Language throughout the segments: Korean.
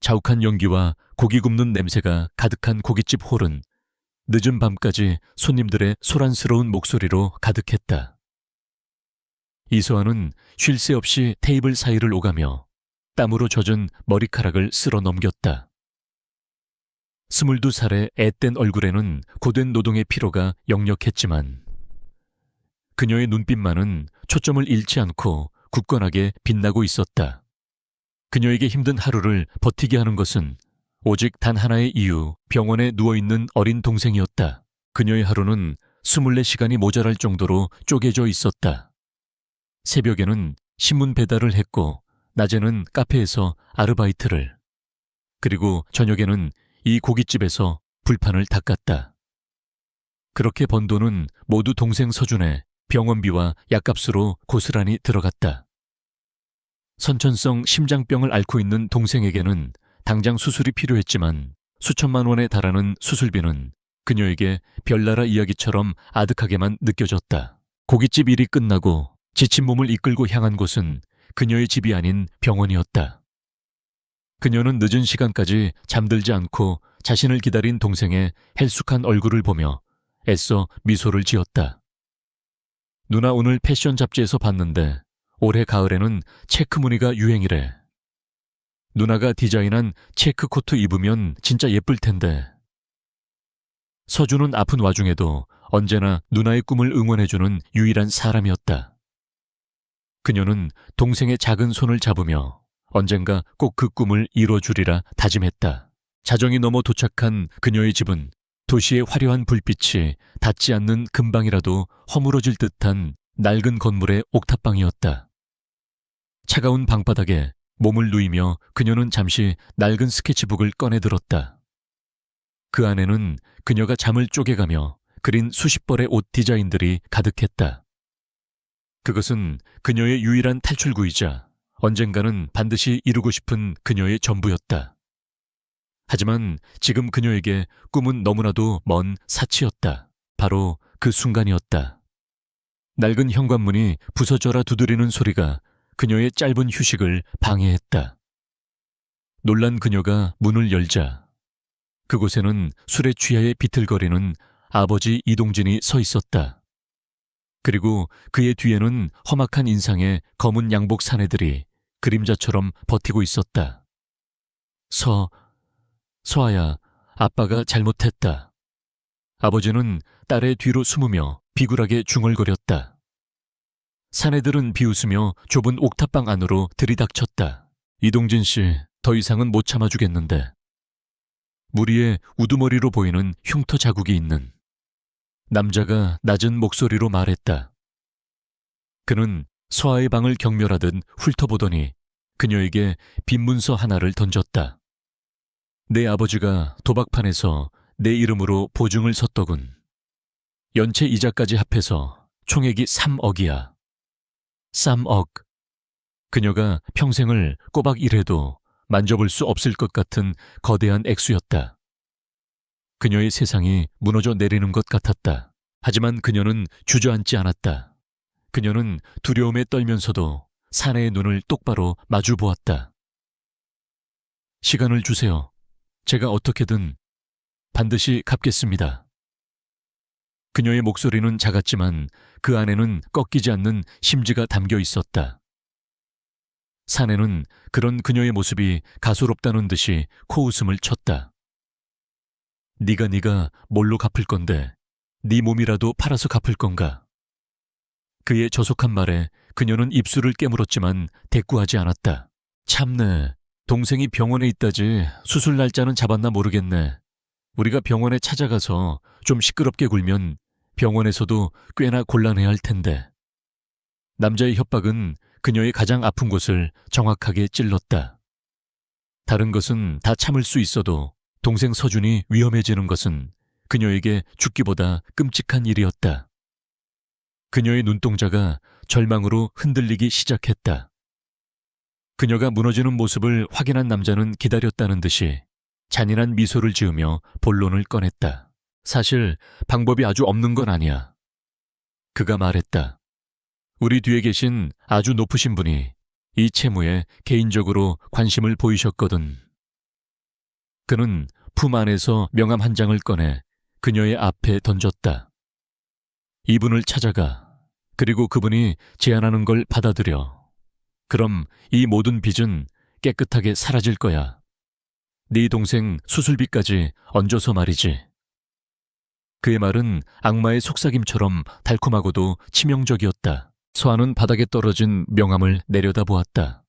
자욱한 연기와 고기 굽는 냄새가 가득한 고깃집 홀은 늦은 밤까지 손님들의 소란스러운 목소리로 가득했다. 이소아는 쉴 새 없이 테이블 사이를 오가며 땀으로 젖은 머리카락을 쓸어 넘겼다. 22살의 앳된 얼굴에는 고된 노동의 피로가 역력했지만 그녀의 눈빛만은 초점을 잃지 않고 굳건하게 빛나고 있었다. 그녀에게 힘든 하루를 버티게 하는 것은 오직 단 하나의 이유, 병원에 누워있는 어린 동생이었다. 그녀의 하루는 24시간이 모자랄 정도로 쪼개져 있었다. 새벽에는 신문 배달을 했고 낮에는 카페에서 아르바이트를, 그리고 저녁에는 이 고깃집에서 불판을 닦았다. 그렇게 번 돈은 모두 동생 서준의 병원비와 약값으로 고스란히 들어갔다. 선천성 심장병을 앓고 있는 동생에게는 당장 수술이 필요했지만 수천만 원에 달하는 수술비는 그녀에게 별나라 이야기처럼 아득하게만 느껴졌다. 고깃집 일이 끝나고 지친 몸을 이끌고 향한 곳은 그녀의 집이 아닌 병원이었다. 그녀는 늦은 시간까지 잠들지 않고 자신을 기다린 동생의 헬쑥한 얼굴을 보며 애써 미소를 지었다. 누나 오늘 패션 잡지에서 봤는데 올해 가을에는 체크 무늬가 유행이래. 누나가 디자인한 체크 코트 입으면 진짜 예쁠 텐데. 서준은 아픈 와중에도 언제나 누나의 꿈을 응원해주는 유일한 사람이었다. 그녀는 동생의 작은 손을 잡으며 언젠가 꼭 그 꿈을 이뤄주리라 다짐했다. 자정이 넘어 도착한 그녀의 집은 도시의 화려한 불빛이 닿지 않는 금방이라도 허물어질 듯한 낡은 건물의 옥탑방이었다. 차가운 방바닥에 몸을 누이며 그녀는 잠시 낡은 스케치북을 꺼내 들었다. 그 안에는 그녀가 잠을 쪼개가며 그린 수십 벌의 옷 디자인들이 가득했다. 그것은 그녀의 유일한 탈출구이자 언젠가는 반드시 이루고 싶은 그녀의 전부였다. 하지만 지금 그녀에게 꿈은 너무나도 먼 사치였다. 바로 그 순간이었다. 낡은 현관문이 부서져라 두드리는 소리가 그녀의 짧은 휴식을 방해했다. 놀란 그녀가 문을 열자 그곳에는 술에 취하에 비틀거리는 아버지 이동진이 서 있었다. 그리고 그의 뒤에는 험악한 인상의 검은 양복 사내들이 그림자처럼 버티고 있었다. 서아야, 아빠가 잘못했다. 아버지는 딸의 뒤로 숨으며 비굴하게 중얼거렸다. 사내들은 비웃으며 좁은 옥탑방 안으로 들이닥쳤다. 이동진 씨, 더 이상은 못 참아주겠는데. 무리에 우두머리로 보이는 흉터 자국이 있는 남자가 낮은 목소리로 말했다. 그는 서아의 방을 경멸하듯 훑어보더니 그녀에게 빈 문서 하나를 던졌다. 내 아버지가 도박판에서 내 이름으로 보증을 섰더군. 연체 이자까지 합해서 총액이 3억이야. 3억. 그녀가 평생을 꼬박 일해도 만져볼 수 없을 것 같은 거대한 액수였다. 그녀의 세상이 무너져 내리는 것 같았다. 하지만 그녀는 주저앉지 않았다. 그녀는 두려움에 떨면서도 사내의 눈을 똑바로 마주 보았다. 시간을 주세요. 제가 어떻게든 반드시 갚겠습니다. 그녀의 목소리는 작았지만 그 안에는 꺾이지 않는 심지가 담겨 있었다. 사내는 그런 그녀의 모습이 가소롭다는 듯이 코웃음을 쳤다. 네가 뭘로 갚을 건데 네 몸이라도 팔아서 갚을 건가? 그의 저속한 말에 그녀는 입술을 깨물었지만 대꾸하지 않았다. 참네, 동생이 병원에 있다지 수술 날짜는 잡았나 모르겠네. 우리가 병원에 찾아가서 좀 시끄럽게 굴면 병원에서도 꽤나 곤란해야 할 텐데. 남자의 협박은 그녀의 가장 아픈 곳을 정확하게 찔렀다. 다른 것은 다 참을 수 있어도 동생 서준이 위험해지는 것은 그녀에게 죽기보다 끔찍한 일이었다. 그녀의 눈동자가 절망으로 흔들리기 시작했다. 그녀가 무너지는 모습을 확인한 남자는 기다렸다는 듯이 잔인한 미소를 지으며 본론을 꺼냈다. 사실 방법이 아주 없는 건 아니야. 그가 말했다. 우리 뒤에 계신 아주 높으신 분이 이 채무에 개인적으로 관심을 보이셨거든. 그는 품 안에서 명함 한 장을 꺼내 그녀의 앞에 던졌다. 이분을 찾아가. 그리고 그분이 제안하는 걸 받아들여. 그럼 이 모든 빚은 깨끗하게 사라질 거야. 네 동생 수술비까지 얹어서 말이지. 그의 말은 악마의 속삭임처럼 달콤하고도 치명적이었다. 서한은 바닥에 떨어진 명함을 내려다보았다.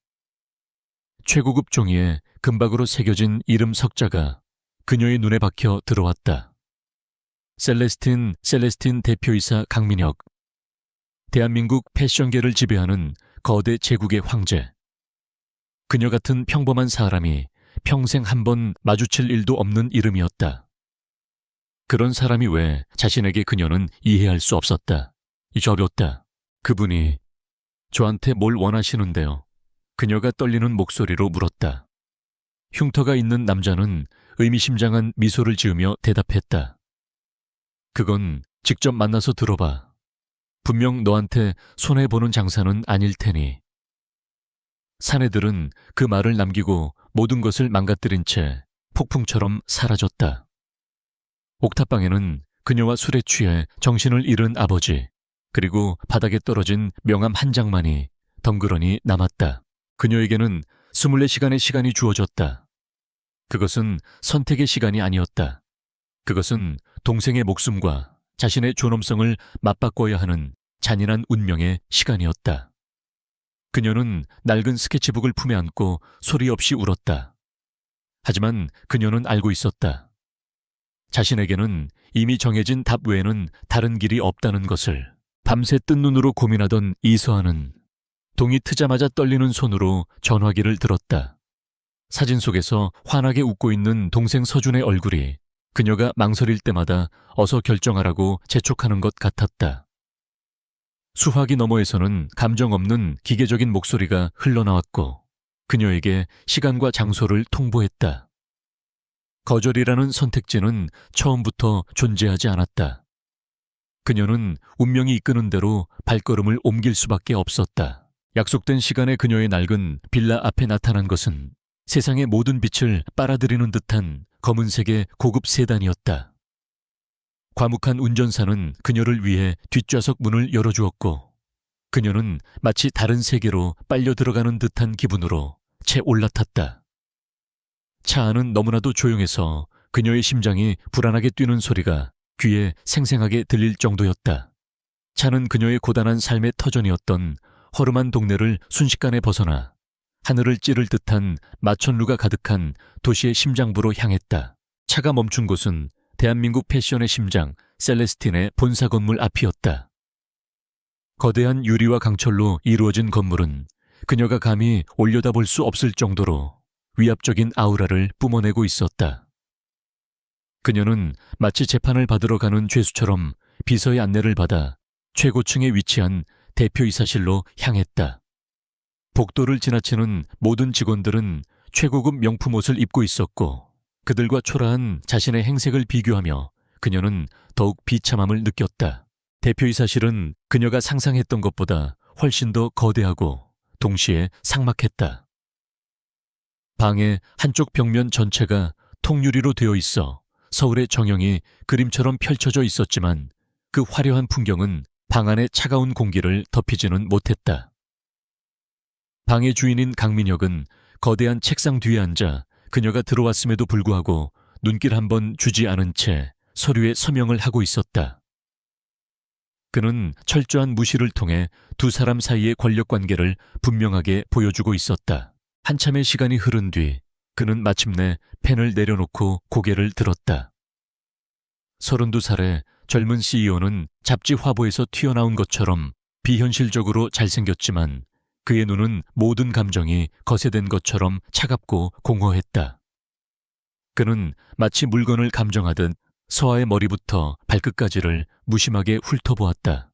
최고급 종이에 금박으로 새겨진 이름 석자가 그녀의 눈에 박혀 들어왔다. 셀레스틴 대표이사 강민혁. 대한민국 패션계를 지배하는 거대 제국의 황제. 그녀 같은 평범한 사람이 평생 한 번 마주칠 일도 없는 이름이었다. 그런 사람이 왜 자신에게 그녀는 이해할 수 없었다. 저렸다. 그분이 저한테 뭘 원하시는데요? 그녀가 떨리는 목소리로 물었다. 흉터가 있는 남자는 의미심장한 미소를 지으며 대답했다. 그건 직접 만나서 들어봐. 분명 너한테 손해보는 장사는 아닐 테니. 사내들은 그 말을 남기고 모든 것을 망가뜨린 채 폭풍처럼 사라졌다. 옥탑방에는 그녀와 술에 취해 정신을 잃은 아버지, 그리고 바닥에 떨어진 명함 한 장만이 덩그러니 남았다. 그녀에게는 24시간의 시간이 주어졌다. 그것은 선택의 시간이 아니었다. 그것은 동생의 목숨과 자신의 존엄성을 맞바꿔야 하는 잔인한 운명의 시간이었다. 그녀는 낡은 스케치북을 품에 안고 소리 없이 울었다. 하지만 그녀는 알고 있었다. 자신에게는 이미 정해진 답 외에는 다른 길이 없다는 것을. 밤새 뜬 눈으로 고민하던 이서한은 동이 트자마자 떨리는 손으로 전화기를 들었다. 사진 속에서 환하게 웃고 있는 동생 서준의 얼굴이 그녀가 망설일 때마다 어서 결정하라고 재촉하는 것 같았다. 수화기 너머에서는 감정 없는 기계적인 목소리가 흘러나왔고 그녀에게 시간과 장소를 통보했다. 거절이라는 선택지는 처음부터 존재하지 않았다. 그녀는 운명이 이끄는 대로 발걸음을 옮길 수밖에 없었다. 약속된 시간에 그녀의 낡은 빌라 앞에 나타난 것은 세상의 모든 빛을 빨아들이는 듯한 검은색의 고급 세단이었다. 과묵한 운전사는 그녀를 위해 뒷좌석 문을 열어주었고 그녀는 마치 다른 세계로 빨려 들어가는 듯한 기분으로 채 올라탔다. 차 안은 너무나도 조용해서 그녀의 심장이 불안하게 뛰는 소리가 귀에 생생하게 들릴 정도였다. 차는 그녀의 고단한 삶의 터전이었던 허름한 동네를 순식간에 벗어나 하늘을 찌를 듯한 마천루가 가득한 도시의 심장부로 향했다. 차가 멈춘 곳은 대한민국 패션의 심장 셀레스틴의 본사 건물 앞이었다. 거대한 유리와 강철로 이루어진 건물은 그녀가 감히 올려다볼 수 없을 정도로 위압적인 아우라를 뿜어내고 있었다. 그녀는 마치 재판을 받으러 가는 죄수처럼 비서의 안내를 받아 최고층에 위치한 대표이사실로 향했다. 복도를 지나치는 모든 직원들은 최고급 명품 옷을 입고 있었고 그들과 초라한 자신의 행색을 비교하며 그녀는 더욱 비참함을 느꼈다. 대표이사실은 그녀가 상상했던 것보다 훨씬 더 거대하고 동시에 삭막했다. 방의 한쪽 벽면 전체가 통유리로 되어 있어 서울의 정형이 그림처럼 펼쳐져 있었지만 그 화려한 풍경은 방 안의 차가운 공기를 덮이지는 못했다. 방의 주인인 강민혁은 거대한 책상 뒤에 앉아 그녀가 들어왔음에도 불구하고 눈길 한 번 주지 않은 채 서류에 서명을 하고 있었다. 그는 철저한 무시를 통해 두 사람 사이의 권력관계를 분명하게 보여주고 있었다. 한참의 시간이 흐른 뒤 그는 마침내 펜을 내려놓고 고개를 들었다. 32살의 젊은 CEO는 잡지 화보에서 튀어나온 것처럼 비현실적으로 잘생겼지만 그의 눈은 모든 감정이 거세된 것처럼 차갑고 공허했다. 그는 마치 물건을 감정하듯 서아의 머리부터 발끝까지를 무심하게 훑어보았다.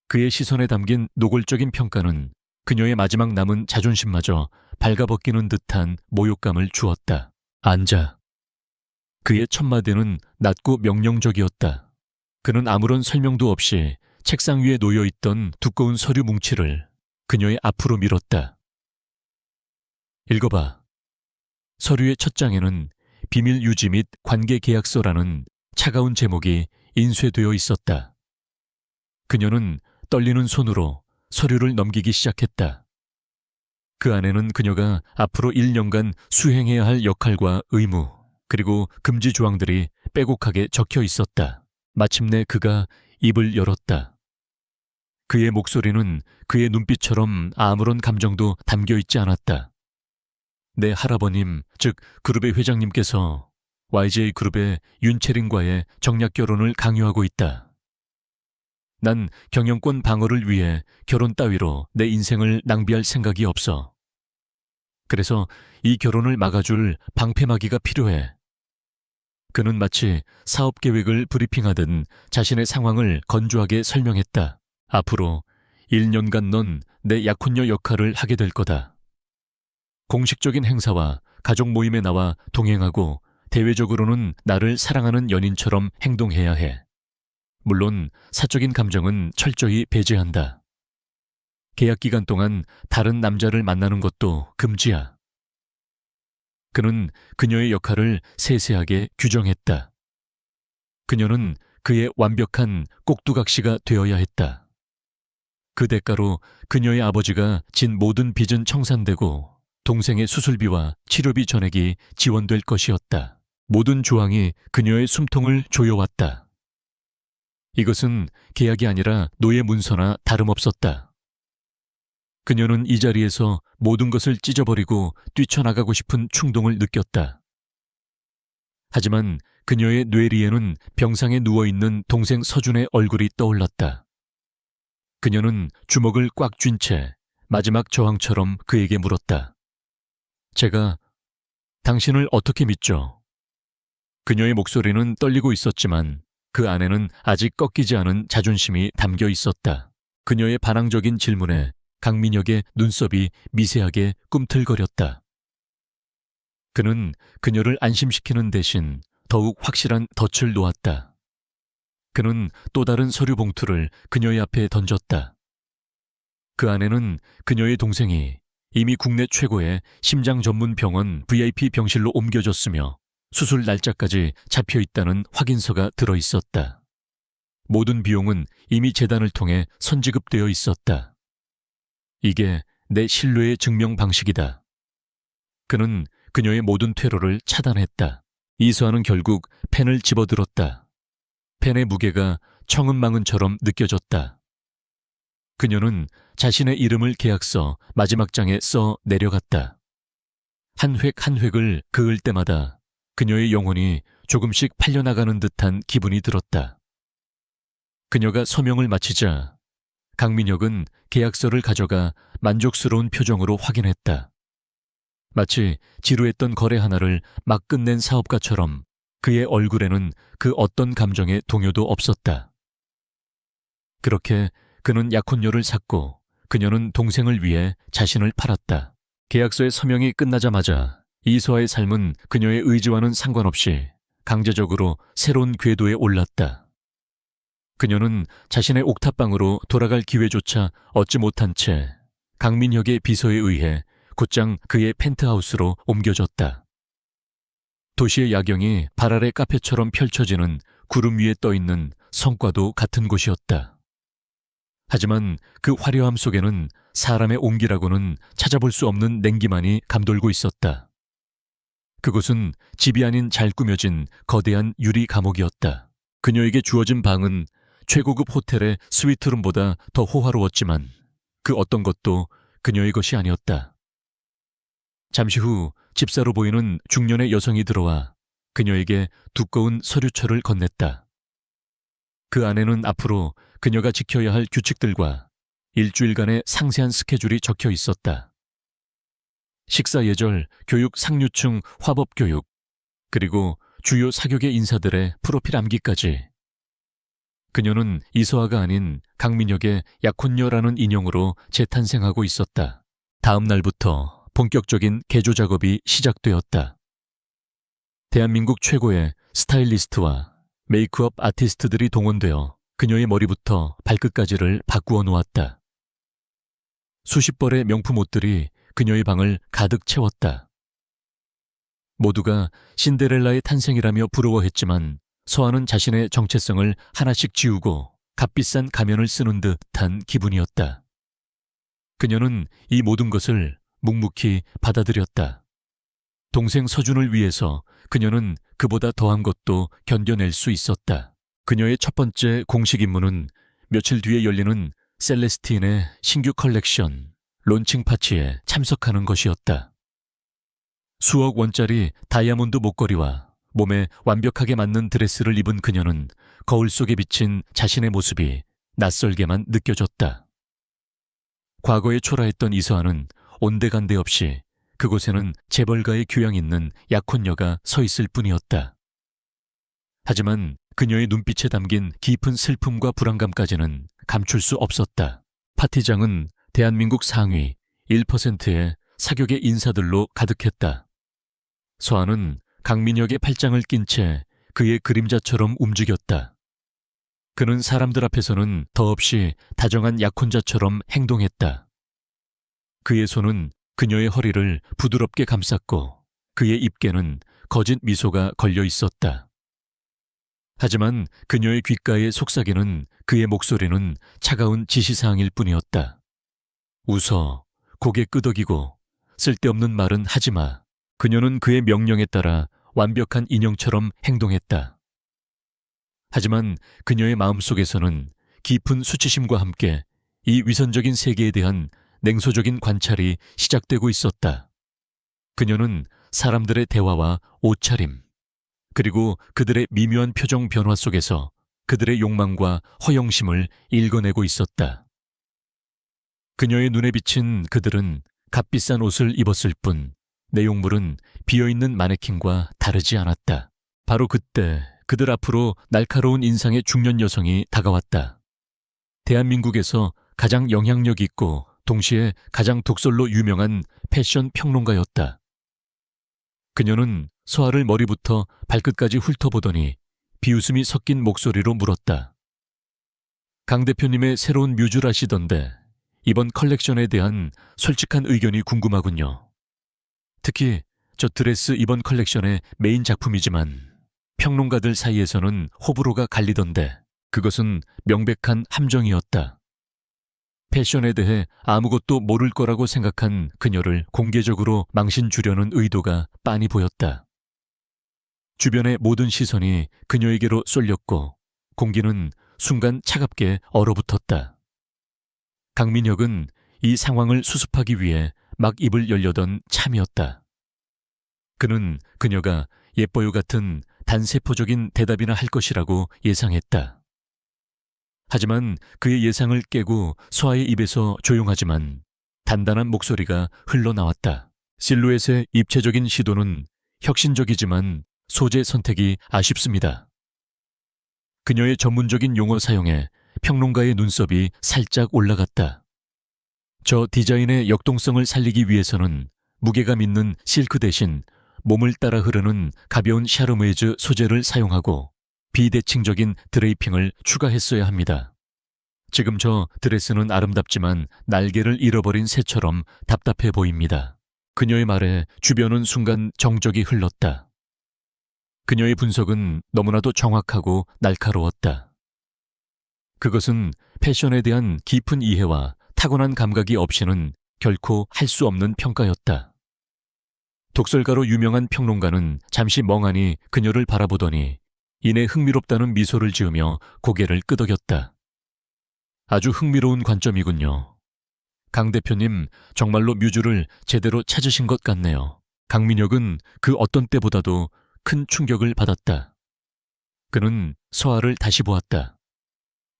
그의 시선에 담긴 노골적인 평가는 그녀의 마지막 남은 자존심마저 발가벗기는 듯한 모욕감을 주었다. 앉아. 그의 첫 마디는 낮고 명령적이었다. 그는 아무런 설명도 없이 책상 위에 놓여있던 두꺼운 서류 뭉치를 그녀의 앞으로 밀었다. 읽어봐. 서류의 첫 장에는 비밀 유지 및 관계 계약서라는 차가운 제목이 인쇄되어 있었다. 그녀는 떨리는 손으로 서류를 넘기기 시작했다. 그 안에는 그녀가 앞으로 1년간 수행해야 할 역할과 의무, 그리고 금지 조항들이 빼곡하게 적혀 있었다. 마침내 그가 입을 열었다. 그의 목소리는 그의 눈빛처럼 아무런 감정도 담겨 있지 않았다. 내 할아버님, 즉 그룹의 회장님께서 YJ 그룹의 윤채린과의 정략 결혼을 강요하고 있다. 난 경영권 방어를 위해 결혼 따위로 내 인생을 낭비할 생각이 없어. 그래서 이 결혼을 막아줄 방패막이가 필요해. 그는 마치 사업 계획을 브리핑하듯 자신의 상황을 건조하게 설명했다. 앞으로 1년간 넌 내 약혼녀 역할을 하게 될 거다. 공식적인 행사와 가족 모임에 나와 동행하고 대외적으로는 나를 사랑하는 연인처럼 행동해야 해. 물론 사적인 감정은 철저히 배제한다. 계약 기간 동안 다른 남자를 만나는 것도 금지야. 그는 그녀의 역할을 세세하게 규정했다. 그녀는 그의 완벽한 꼭두각시가 되어야 했다. 그 대가로 그녀의 아버지가 진 모든 빚은 청산되고 동생의 수술비와 치료비 전액이 지원될 것이었다. 모든 조항이 그녀의 숨통을 조여왔다. 이것은 계약이 아니라 노예 문서나 다름없었다. 그녀는 이 자리에서 모든 것을 찢어버리고 뛰쳐나가고 싶은 충동을 느꼈다. 하지만 그녀의 뇌리에는 병상에 누워있는 동생 서준의 얼굴이 떠올랐다. 그녀는 주먹을 꽉 쥔 채 마지막 저항처럼 그에게 물었다. 제가 당신을 어떻게 믿죠? 그녀의 목소리는 떨리고 있었지만 그 안에는 아직 꺾이지 않은 자존심이 담겨 있었다. 그녀의 반항적인 질문에 강민혁의 눈썹이 미세하게 꿈틀거렸다. 그는 그녀를 안심시키는 대신 더욱 확실한 덫을 놓았다. 그는 또 다른 서류 봉투를 그녀의 앞에 던졌다. 그 안에는 그녀의 동생이 이미 국내 최고의 심장 전문 병원 VIP 병실로 옮겨졌으며 수술 날짜까지 잡혀 있다는 확인서가 들어 있었다. 모든 비용은 이미 재단을 통해 선지급되어 있었다. 이게 내 신뢰의 증명 방식이다. 그는 그녀의 모든 퇴로를 차단했다. 이수아는 결국 펜을 집어들었다. 펜의 무게가 청은망은처럼 느껴졌다. 그녀는 자신의 이름을 계약서 마지막 장에 써 내려갔다. 한 획 한 획을 그을 때마다 그녀의 영혼이 조금씩 팔려나가는 듯한 기분이 들었다. 그녀가 서명을 마치자 강민혁은 계약서를 가져가 만족스러운 표정으로 확인했다. 마치 지루했던 거래 하나를 막 끝낸 사업가처럼 그의 얼굴에는 그 어떤 감정의 동요도 없었다. 그렇게 그는 약혼녀를 샀고 그녀는 동생을 위해 자신을 팔았다. 계약서의 서명이 끝나자마자 이수아의 삶은 그녀의 의지와는 상관없이 강제적으로 새로운 궤도에 올랐다. 그녀는 자신의 옥탑방으로 돌아갈 기회조차 얻지 못한 채 강민혁의 비서에 의해 곧장 그의 펜트하우스로 옮겨졌다. 도시의 야경이 발 아래 카페처럼 펼쳐지는 구름 위에 떠있는 성과도 같은 곳이었다. 하지만 그 화려함 속에는 사람의 온기라고는 찾아볼 수 없는 냉기만이 감돌고 있었다. 그곳은 집이 아닌 잘 꾸며진 거대한 유리 감옥이었다. 그녀에게 주어진 방은 최고급 호텔의 스위트룸보다 더 호화로웠지만 그 어떤 것도 그녀의 것이 아니었다. 잠시 후 집사로 보이는 중년의 여성이 들어와 그녀에게 두꺼운 서류철을 건넸다. 그 안에는 앞으로 그녀가 지켜야 할 규칙들과 일주일간의 상세한 스케줄이 적혀 있었다. 식사 예절, 교육 상류층 화법 교육, 그리고 주요 사교계 인사들의 프로필 암기까지. 그녀는 이서아가 아닌 강민혁의 약혼녀라는 인형으로 재탄생하고 있었다. 다음 날부터 본격적인 개조 작업이 시작되었다. 대한민국 최고의 스타일리스트와 메이크업 아티스트들이 동원되어 그녀의 머리부터 발끝까지를 바꾸어 놓았다. 수십 벌의 명품 옷들이 그녀의 방을 가득 채웠다. 모두가 신데렐라의 탄생이라며 부러워했지만 서아는 자신의 정체성을 하나씩 지우고 값비싼 가면을 쓰는 듯한 기분이었다. 그녀는 이 모든 것을 묵묵히 받아들였다. 동생 서준을 위해서 그녀는 그보다 더한 것도 견뎌낼 수 있었다. 그녀의 첫 번째 공식 임무는 며칠 뒤에 열리는 셀레스틴의 신규 컬렉션 론칭 파티에 참석하는 것이었다. 수억 원짜리 다이아몬드 목걸이와 몸에 완벽하게 맞는 드레스를 입은 그녀는 거울 속에 비친 자신의 모습이 낯설게만 느껴졌다. 과거에 초라했던 이서아는 온데간데 없이 그곳에는 재벌가의 교양 있는 약혼녀가 서 있을 뿐이었다. 하지만 그녀의 눈빛에 담긴 깊은 슬픔과 불안감까지는 감출 수 없었다. 파티장은 대한민국 상위 1%의 사격의 인사들로 가득했다. 서아는 강민혁의 팔짱을 낀 채 그의 그림자처럼 움직였다. 그는 사람들 앞에서는 더없이 다정한 약혼자처럼 행동했다. 그의 손은 그녀의 허리를 부드럽게 감쌌고 그의 입계는 거짓 미소가 걸려 있었다. 하지만 그녀의 귓가의 속삭이는 그의 목소리는 차가운 지시사항일 뿐이었다. 웃어, 고개 끄덕이고 쓸데없는 말은 하지마. 그녀는 그의 명령에 따라 완벽한 인형처럼 행동했다. 하지만 그녀의 마음속에서는 깊은 수치심과 함께 이 위선적인 세계에 대한 냉소적인 관찰이 시작되고 있었다. 그녀는 사람들의 대화와 옷차림, 그리고 그들의 미묘한 표정 변화 속에서 그들의 욕망과 허영심을 읽어내고 있었다. 그녀의 눈에 비친 그들은 값비싼 옷을 입었을 뿐 내용물은 비어있는 마네킹과 다르지 않았다. 바로 그때 그들 앞으로 날카로운 인상의 중년 여성이 다가왔다. 대한민국에서 가장 영향력 있고 동시에 가장 독설로 유명한 패션 평론가였다. 그녀는 서아를 머리부터 발끝까지 훑어보더니 비웃음이 섞인 목소리로 물었다. 강 대표님의 새로운 뮤즈라시던데 이번 컬렉션에 대한 솔직한 의견이 궁금하군요. 특히 저 드레스 이번 컬렉션의 메인 작품이지만 평론가들 사이에서는 호불호가 갈리던데 그것은 명백한 함정이었다. 패션에 대해 아무것도 모를 거라고 생각한 그녀를 공개적으로 망신 주려는 의도가 빤히 보였다. 주변의 모든 시선이 그녀에게로 쏠렸고 공기는 순간 차갑게 얼어붙었다. 강민혁은 이 상황을 수습하기 위해 막 입을 열려던 참이었다. 그는 그녀가 예뻐요 같은 단세포적인 대답이나 할 것이라고 예상했다. 하지만 그의 예상을 깨고 서아의 입에서 조용하지만 단단한 목소리가 흘러나왔다. 실루엣의 입체적인 시도는 혁신적이지만 소재 선택이 아쉽습니다. 그녀의 전문적인 용어 사용에 평론가의 눈썹이 살짝 올라갔다. 저 디자인의 역동성을 살리기 위해서는 무게감 있는 실크 대신 몸을 따라 흐르는 가벼운 샤르메이즈 소재를 사용하고 비대칭적인 드레이핑을 추가했어야 합니다. 지금 저 드레스는 아름답지만 날개를 잃어버린 새처럼 답답해 보입니다. 그녀의 말에 주변은 순간 정적이 흘렀다. 그녀의 분석은 너무나도 정확하고 날카로웠다. 그것은 패션에 대한 깊은 이해와 타고난 감각이 없이는 결코 할 수 없는 평가였다. 독설가로 유명한 평론가는 잠시 멍하니 그녀를 바라보더니 이내 흥미롭다는 미소를 지으며 고개를 끄덕였다. 아주 흥미로운 관점이군요. 강 대표님 정말로 뮤즈를 제대로 찾으신 것 같네요. 강민혁은 그 어떤 때보다도 큰 충격을 받았다. 그는 서아를 다시 보았다.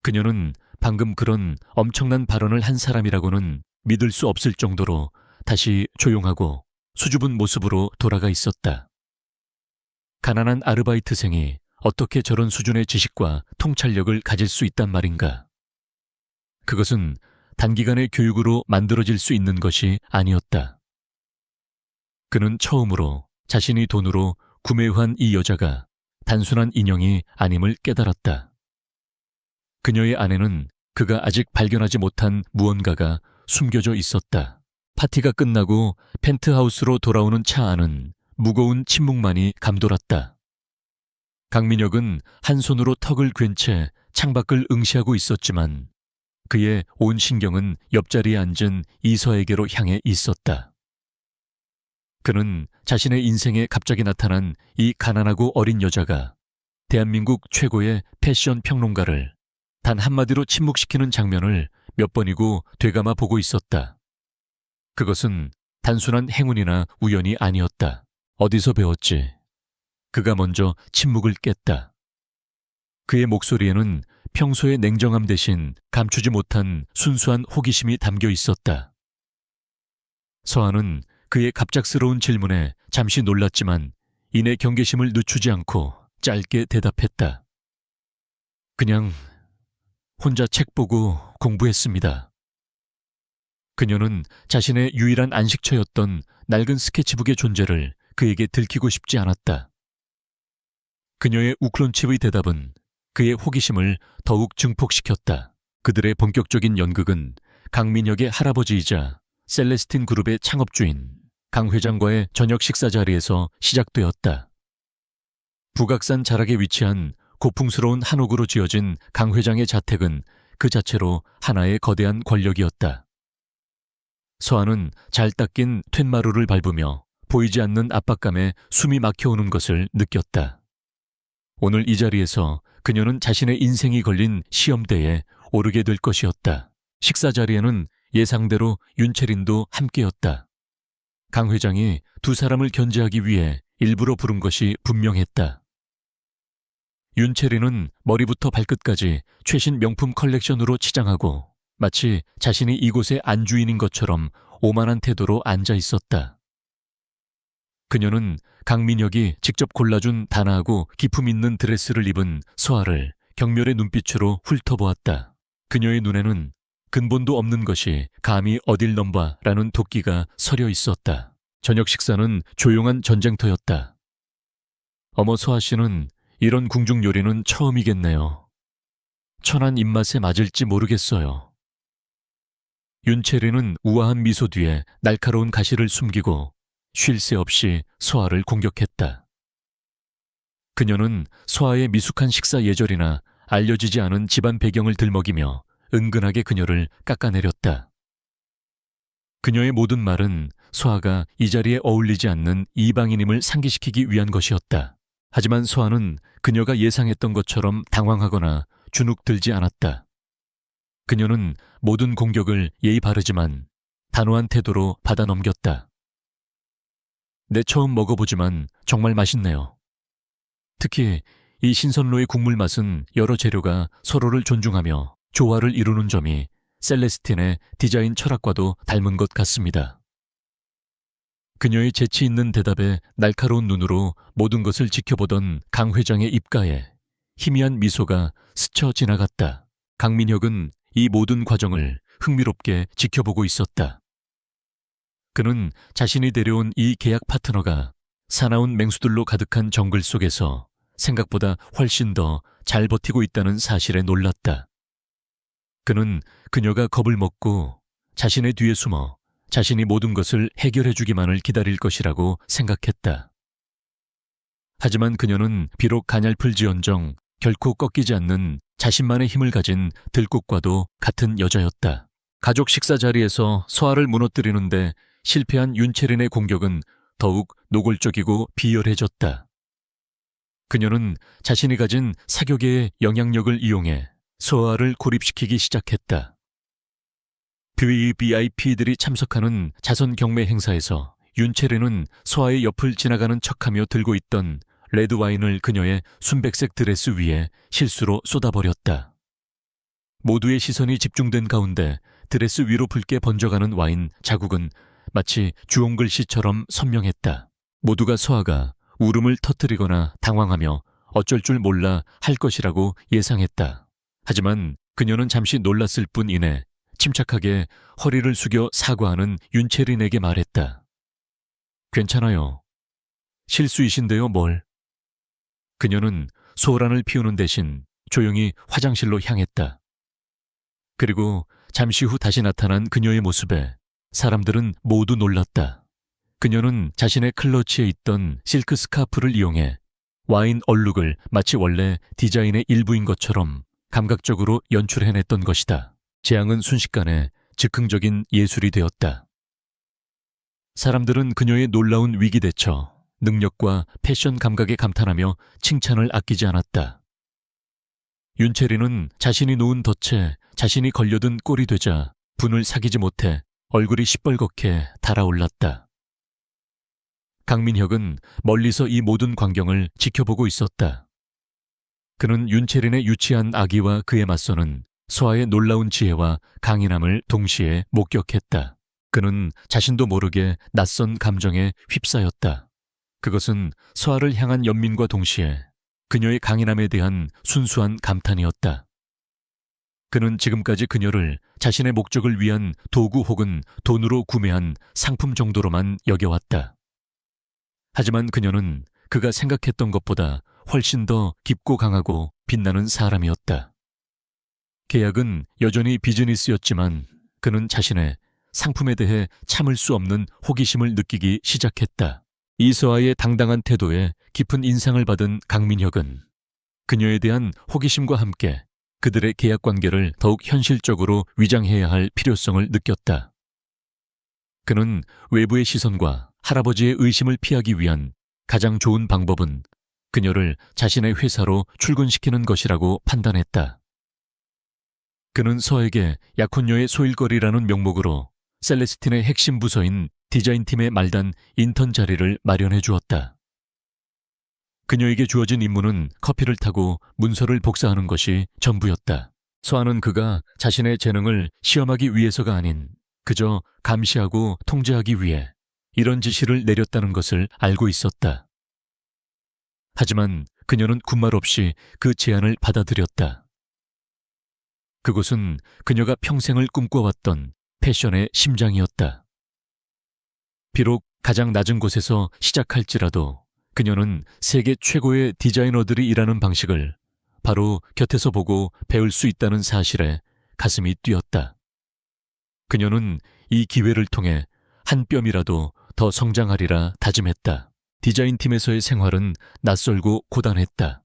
그녀는 방금 그런 엄청난 발언을 한 사람이라고는 믿을 수 없을 정도로 다시 조용하고 수줍은 모습으로 돌아가 있었다. 가난한 아르바이트생이 어떻게 저런 수준의 지식과 통찰력을 가질 수 있단 말인가? 그것은 단기간의 교육으로 만들어질 수 있는 것이 아니었다. 그는 처음으로 자신이 돈으로 구매한 이 여자가 단순한 인형이 아님을 깨달았다. 그녀의 안에는 그가 아직 발견하지 못한 무언가가 숨겨져 있었다. 파티가 끝나고 펜트하우스로 돌아오는 차 안은 무거운 침묵만이 감돌았다. 강민혁은 한 손으로 턱을 괜 채 창밖을 응시하고 있었지만 그의 온 신경은 옆자리에 앉은 이서에게로 향해 있었다. 그는 자신의 인생에 갑자기 나타난 이 가난하고 어린 여자가 대한민국 최고의 패션 평론가를 단 한마디로 침묵시키는 장면을 몇 번이고 되감아 보고 있었다. 그것은 단순한 행운이나 우연이 아니었다. 어디서 배웠지? 그가 먼저 침묵을 깼다. 그의 목소리에는 평소의 냉정함 대신 감추지 못한 순수한 호기심이 담겨 있었다. 서한은 그의 갑작스러운 질문에 잠시 놀랐지만 이내 경계심을 늦추지 않고 짧게 대답했다. 그냥 혼자 책 보고 공부했습니다. 그녀는 자신의 유일한 안식처였던 낡은 스케치북의 존재를 그에게 들키고 싶지 않았다. 그녀의 우클론칩의 대답은 그의 호기심을 더욱 증폭시켰다. 그들의 본격적인 연극은 강민혁의 할아버지이자 셀레스틴 그룹의 창업주인 강 회장과의 저녁 식사 자리에서 시작되었다. 북악산 자락에 위치한 고풍스러운 한옥으로 지어진 강 회장의 자택은 그 자체로 하나의 거대한 권력이었다. 서한은 잘 닦인 툇마루를 밟으며 보이지 않는 압박감에 숨이 막혀오는 것을 느꼈다. 오늘 이 자리에서 그녀는 자신의 인생이 걸린 시험대에 오르게 될 것이었다. 식사 자리에는 예상대로 윤채린도 함께였다. 강 회장이 두 사람을 견제하기 위해 일부러 부른 것이 분명했다. 윤채린은 머리부터 발끝까지 최신 명품 컬렉션으로 치장하고 마치 자신이 이곳의 안주인인 것처럼 오만한 태도로 앉아 있었다. 그녀는 강민혁이 직접 골라준 단아하고 기품 있는 드레스를 입은 서아를 경멸의 눈빛으로 훑어보았다. 그녀의 눈에는 근본도 없는 것이 감히 어딜 넘봐라는 도끼가 서려 있었다. 저녁 식사는 조용한 전쟁터였다. 어머 서아 씨는 이런 궁중 요리는 처음이겠네요. 천한 입맛에 맞을지 모르겠어요. 윤채리는 우아한 미소 뒤에 날카로운 가시를 숨기고 쉴 새 없이 서아를 공격했다. 그녀는 서아의 미숙한 식사 예절이나 알려지지 않은 집안 배경을 들먹이며 은근하게 그녀를 깎아내렸다. 그녀의 모든 말은 서아가 이 자리에 어울리지 않는 이방인임을 상기시키기 위한 것이었다. 하지만 서아는 그녀가 예상했던 것처럼 당황하거나 주눅 들지 않았다. 그녀는 모든 공격을 예의 바르지만 단호한 태도로 받아 넘겼다. 네, 처음 먹어보지만 정말 맛있네요. 특히 이 신선로의 국물 맛은 여러 재료가 서로를 존중하며 조화를 이루는 점이 셀레스틴의 디자인 철학과도 닮은 것 같습니다. 그녀의 재치 있는 대답에 날카로운 눈으로 모든 것을 지켜보던 강 회장의 입가에 희미한 미소가 스쳐 지나갔다. 강민혁은 이 모든 과정을 흥미롭게 지켜보고 있었다. 그는 자신이 데려온 이 계약 파트너가 사나운 맹수들로 가득한 정글 속에서 생각보다 훨씬 더 잘 버티고 있다는 사실에 놀랐다. 그는 그녀가 겁을 먹고 자신의 뒤에 숨어 자신이 모든 것을 해결해 주기만을 기다릴 것이라고 생각했다. 하지만 그녀는 비록 가냘플지언정 결코 꺾이지 않는 자신만의 힘을 가진 들국과도 같은 여자였다. 가족 식사 자리에서 서아를 무너뜨리는데 실패한 윤채린의 공격은 더욱 노골적이고 비열해졌다. 그녀는 자신이 가진 사교계의 영향력을 이용해 서아를 고립시키기 시작했다. VVIP들이 참석하는 자선 경매 행사에서 윤채린은 서아의 옆을 지나가는 척하며 들고 있던 레드와인을 그녀의 순백색 드레스 위에 실수로 쏟아버렸다. 모두의 시선이 집중된 가운데 드레스 위로 붉게 번져가는 와인 자국은 마치 주홍글씨처럼 선명했다. 모두가 서아가 울음을 터뜨리거나 당황하며 어쩔 줄 몰라 할 것이라고 예상했다. 하지만 그녀는 잠시 놀랐을 뿐 이내 침착하게 허리를 숙여 사과하는 윤채린에게 말했다. 괜찮아요. 실수이신데요, 뭘. 그녀는 소란을 피우는 대신 조용히 화장실로 향했다. 그리고 잠시 후 다시 나타난 그녀의 모습에 사람들은 모두 놀랐다. 그녀는 자신의 클러치에 있던 실크 스카프를 이용해 와인 얼룩을 마치 원래 디자인의 일부인 것처럼 감각적으로 연출해냈던 것이다. 재앙은 순식간에 즉흥적인 예술이 되었다. 사람들은 그녀의 놀라운 위기 대처, 능력과 패션 감각에 감탄하며 칭찬을 아끼지 않았다. 윤체리는 자신이 놓은 덫에 자신이 걸려든 꼴이 되자 분을 사기지 못해 얼굴이 시뻘겋게 달아올랐다. 강민혁은 멀리서 이 모든 광경을 지켜보고 있었다. 그는 윤채린의 유치한 아기와 그에 맞서는 서아의 놀라운 지혜와 강인함을 동시에 목격했다. 그는 자신도 모르게 낯선 감정에 휩싸였다. 그것은 서아를 향한 연민과 동시에 그녀의 강인함에 대한 순수한 감탄이었다. 그는 지금까지 그녀를 자신의 목적을 위한 도구 혹은 돈으로 구매한 상품 정도로만 여겨왔다. 하지만 그녀는 그가 생각했던 것보다 훨씬 더 깊고 강하고 빛나는 사람이었다. 계약은 여전히 비즈니스였지만 그는 자신의 상품에 대해 참을 수 없는 호기심을 느끼기 시작했다. 이서아의 당당한 태도에 깊은 인상을 받은 강민혁은 그녀에 대한 호기심과 함께 그들의 계약 관계를 더욱 현실적으로 위장해야 할 필요성을 느꼈다. 그는 외부의 시선과 할아버지의 의심을 피하기 위한 가장 좋은 방법은 그녀를 자신의 회사로 출근시키는 것이라고 판단했다. 그는 서에게 약혼녀의 소일거리라는 명목으로 셀레스틴의 핵심 부서인 디자인팀의 말단 인턴 자리를 마련해 주었다. 그녀에게 주어진 임무는 커피를 타고 문서를 복사하는 것이 전부였다. 서아는 그가 자신의 재능을 시험하기 위해서가 아닌 그저 감시하고 통제하기 위해 이런 지시를 내렸다는 것을 알고 있었다. 하지만 그녀는 군말 없이 그 제안을 받아들였다. 그곳은 그녀가 평생을 꿈꿔왔던 패션의 심장이었다. 비록 가장 낮은 곳에서 시작할지라도 그녀는 세계 최고의 디자이너들이 일하는 방식을 바로 곁에서 보고 배울 수 있다는 사실에 가슴이 뛰었다. 그녀는 이 기회를 통해 한 뼘이라도 더 성장하리라 다짐했다. 디자인팀에서의 생활은 낯설고 고단했다.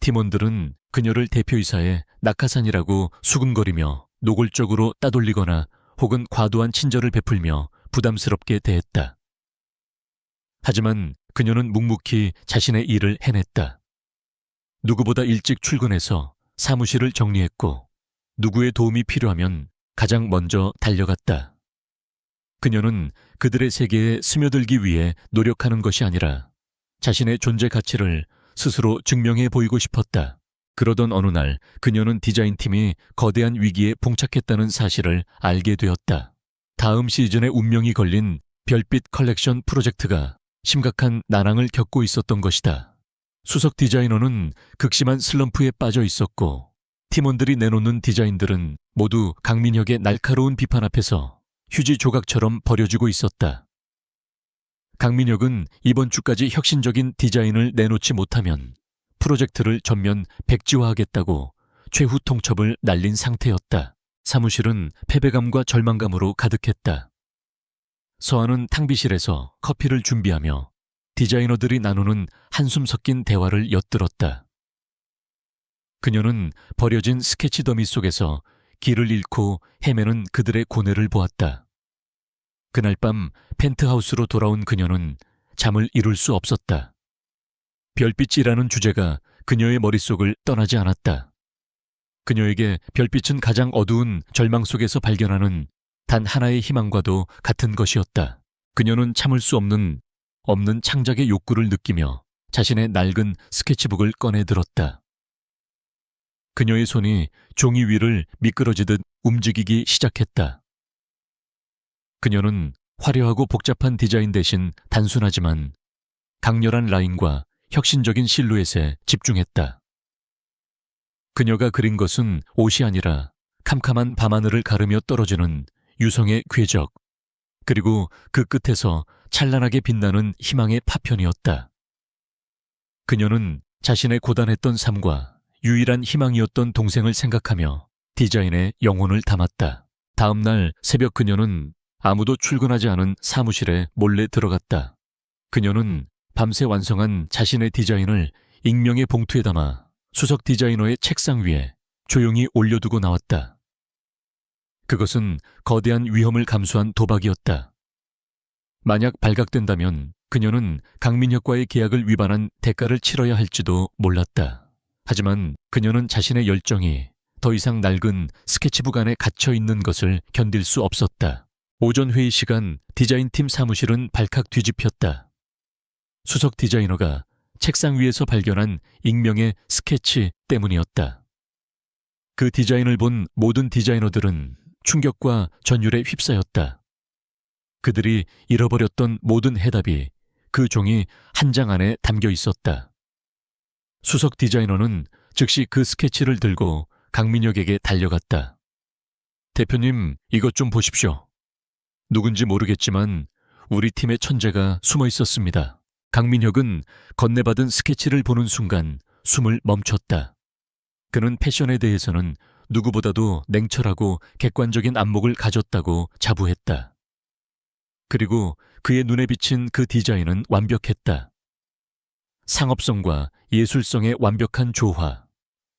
팀원들은 그녀를 대표이사의 낙하산이라고 수근거리며 노골적으로 따돌리거나 혹은 과도한 친절을 베풀며 부담스럽게 대했다. 하지만 그녀는 묵묵히 자신의 일을 해냈다. 누구보다 일찍 출근해서 사무실을 정리했고 누구의 도움이 필요하면 가장 먼저 달려갔다. 그녀는 그들의 세계에 스며들기 위해 노력하는 것이 아니라 자신의 존재 가치를 스스로 증명해 보이고 싶었다. 그러던 어느 날 그녀는 디자인팀이 거대한 위기에 봉착했다는 사실을 알게 되었다. 다음 시즌의 운명이 걸린 별빛 컬렉션 프로젝트가 심각한 난항을 겪고 있었던 것이다. 수석 디자이너는 극심한 슬럼프에 빠져 있었고 팀원들이 내놓는 디자인들은 모두 강민혁의 날카로운 비판 앞에서 휴지 조각처럼 버려지고 있었다. 강민혁은 이번 주까지 혁신적인 디자인을 내놓지 못하면 프로젝트를 전면 백지화하겠다고 최후 통첩을 날린 상태였다. 사무실은 패배감과 절망감으로 가득했다. 서아는 탕비실에서 커피를 준비하며 디자이너들이 나누는 한숨 섞인 대화를 엿들었다. 그녀는 버려진 스케치 더미 속에서 길을 잃고 헤매는 그들의 고뇌를 보았다. 그날 밤 펜트하우스로 돌아온 그녀는 잠을 이룰 수 없었다. 별빛이라는 주제가 그녀의 머릿속을 떠나지 않았다. 그녀에게 별빛은 가장 어두운 절망 속에서 발견하는 단 하나의 희망과도 같은 것이었다. 그녀는 참을 수 없는 창작의 욕구를 느끼며 자신의 낡은 스케치북을 꺼내 들었다. 그녀의 손이 종이 위를 미끄러지듯 움직이기 시작했다. 그녀는 화려하고 복잡한 디자인 대신 단순하지만 강렬한 라인과 혁신적인 실루엣에 집중했다. 그녀가 그린 것은 옷이 아니라 캄캄한 밤하늘을 가르며 떨어지는 유성의 궤적, 그리고 그 끝에서 찬란하게 빛나는 희망의 파편이었다. 그녀는 자신의 고단했던 삶과 유일한 희망이었던 동생을 생각하며 디자인에 영혼을 담았다. 다음 날 새벽 그녀는 아무도 출근하지 않은 사무실에 몰래 들어갔다. 그녀는 밤새 완성한 자신의 디자인을 익명의 봉투에 담아 수석 디자이너의 책상 위에 조용히 올려두고 나왔다. 그것은 거대한 위험을 감수한 도박이었다. 만약 발각된다면 그녀는 강민혁과의 계약을 위반한 대가를 치러야 할지도 몰랐다. 하지만 그녀는 자신의 열정이 더 이상 낡은 스케치북 안에 갇혀 있는 것을 견딜 수 없었다. 오전 회의 시간 디자인팀 사무실은 발칵 뒤집혔다. 수석 디자이너가 책상 위에서 발견한 익명의 스케치 때문이었다. 그 디자인을 본 모든 디자이너들은 충격과 전율에 휩싸였다. 그들이 잃어버렸던 모든 해답이 그 종이 한 장 안에 담겨 있었다. 수석 디자이너는 즉시 그 스케치를 들고 강민혁에게 달려갔다. 대표님, 이것 좀 보십시오. 누군지 모르겠지만 우리 팀의 천재가 숨어 있었습니다. 강민혁은 건네받은 스케치를 보는 순간 숨을 멈췄다. 그는 패션에 대해서는 누구보다도 냉철하고 객관적인 안목을 가졌다고 자부했다. 그리고 그의 눈에 비친 그 디자인은 완벽했다. 상업성과 예술성의 완벽한 조화,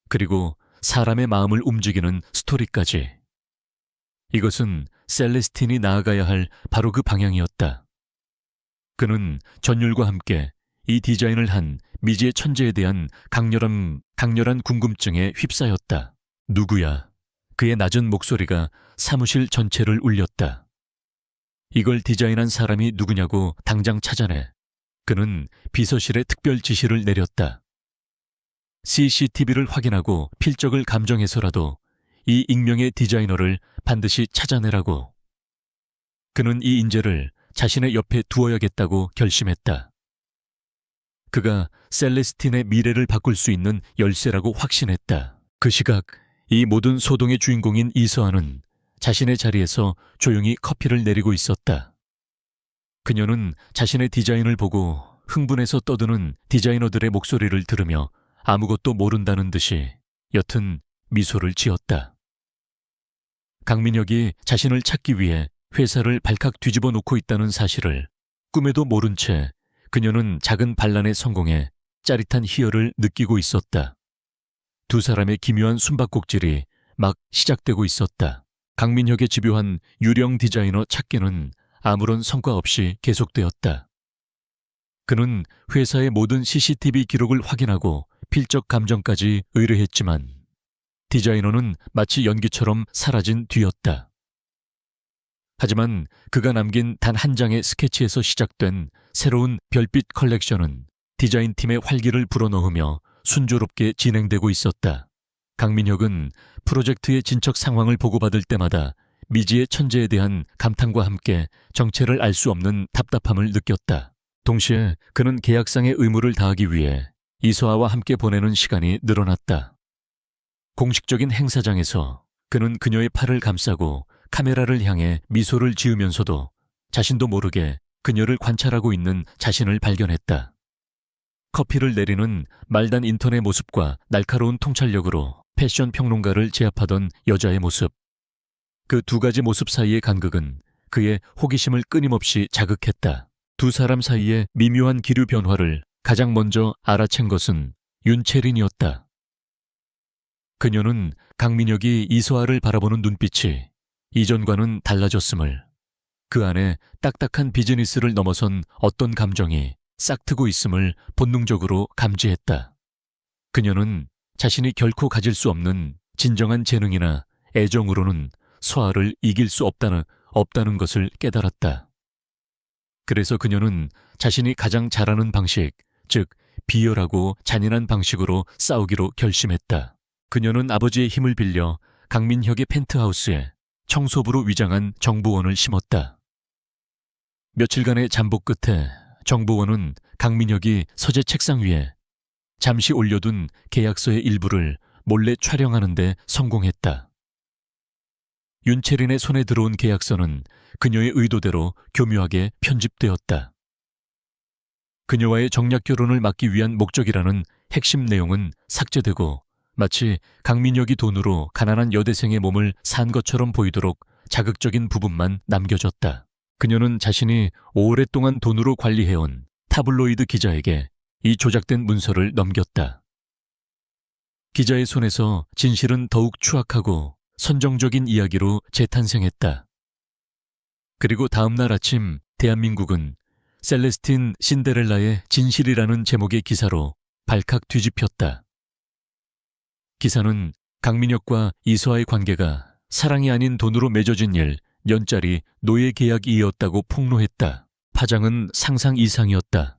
그리고 사람의 마음을 움직이는 스토리까지. 이것은 셀레스틴이 나아가야 할 바로 그 방향이었다. 그는 전율과 함께 이 디자인을 한 미지의 천재에 대한 강렬한 궁금증에 휩싸였다. 누구야? 그의 낮은 목소리가 사무실 전체를 울렸다. 이걸 디자인한 사람이 누구냐고 당장 찾아내. 그는 비서실에 특별 지시를 내렸다. CCTV를 확인하고 필적을 감정해서라도 이 익명의 디자이너를 반드시 찾아내라고. 그는 이 인재를 자신의 옆에 두어야겠다고 결심했다. 그가 셀레스틴의 미래를 바꿀 수 있는 열쇠라고 확신했다. 그 시각 이 모든 소동의 주인공인 이서아는 자신의 자리에서 조용히 커피를 내리고 있었다. 그녀는 자신의 디자인을 보고 흥분해서 떠드는 디자이너들의 목소리를 들으며 아무것도 모른다는 듯이 옅은 미소를 지었다. 강민혁이 자신을 찾기 위해 회사를 발칵 뒤집어 놓고 있다는 사실을 꿈에도 모른 채 그녀는 작은 반란의 성공에 짜릿한 희열을 느끼고 있었다. 두 사람의 기묘한 숨바꼭질이 막 시작되고 있었다. 강민혁의 집요한 유령 디자이너 찾기는 아무런 성과 없이 계속되었다. 그는 회사의 모든 CCTV 기록을 확인하고 필적 감정까지 의뢰했지만 디자이너는 마치 연기처럼 사라진 뒤였다. 하지만 그가 남긴 단 한 장의 스케치에서 시작된 새로운 별빛 컬렉션은 디자인팀의 활기를 불어넣으며 순조롭게 진행되고 있었다. 강민혁은 프로젝트의 진척 상황을 보고받을 때마다 미지의 천재에 대한 감탄과 함께 정체를 알 수 없는 답답함을 느꼈다. 동시에 그는 계약상의 의무를 다하기 위해 이서아와 함께 보내는 시간이 늘어났다. 공식적인 행사장에서 그는 그녀의 팔을 감싸고 카메라를 향해 미소를 지으면서도 자신도 모르게 그녀를 관찰하고 있는 자신을 발견했다. 커피를 내리는 말단 인턴의 모습과 날카로운 통찰력으로 패션 평론가를 제압하던 여자의 모습. 그 두 가지 모습 사이의 간극은 그의 호기심을 끊임없이 자극했다. 두 사람 사이의 미묘한 기류 변화를 가장 먼저 알아챈 것은 윤채린이었다. 그녀는 강민혁이 이서아를 바라보는 눈빛이 이전과는 달라졌음을, 그 안에 딱딱한 비즈니스를 넘어선 어떤 감정이 싹트고 있음을 본능적으로 감지했다. 그녀는 자신이 결코 가질 수 없는 진정한 재능이나 애정으로는 서아를 이길 수 없다는 것을 깨달았다. 그래서 그녀는 자신이 가장 잘하는 방식, 즉 비열하고 잔인한 방식으로 싸우기로 결심했다. 그녀는 아버지의 힘을 빌려 강민혁의 펜트하우스에 청소부로 위장한 정보원을 심었다. 며칠간의 잠복 끝에 정보원은 강민혁이 서재 책상 위에 잠시 올려둔 계약서의 일부를 몰래 촬영하는 데 성공했다. 윤채린의 손에 들어온 계약서는 그녀의 의도대로 교묘하게 편집되었다. 그녀와의 정략 결혼을 막기 위한 목적이라는 핵심 내용은 삭제되고 마치 강민혁이 돈으로 가난한 여대생의 몸을 산 것처럼 보이도록 자극적인 부분만 남겨졌다. 그녀는 자신이 오랫동안 돈으로 관리해온 타블로이드 기자에게 이 조작된 문서를 넘겼다. 기자의 손에서 진실은 더욱 추악하고 선정적인 이야기로 재탄생했다. 그리고 다음 날 아침 대한민국은 셀레스틴 신데렐라의 진실이라는 제목의 기사로 발칵 뒤집혔다. 기사는 강민혁과 이서아의 관계가 사랑이 아닌 돈으로 맺어진 일, 년짜리 노예 계약이었다고 폭로했다. 파장은 상상 이상이었다.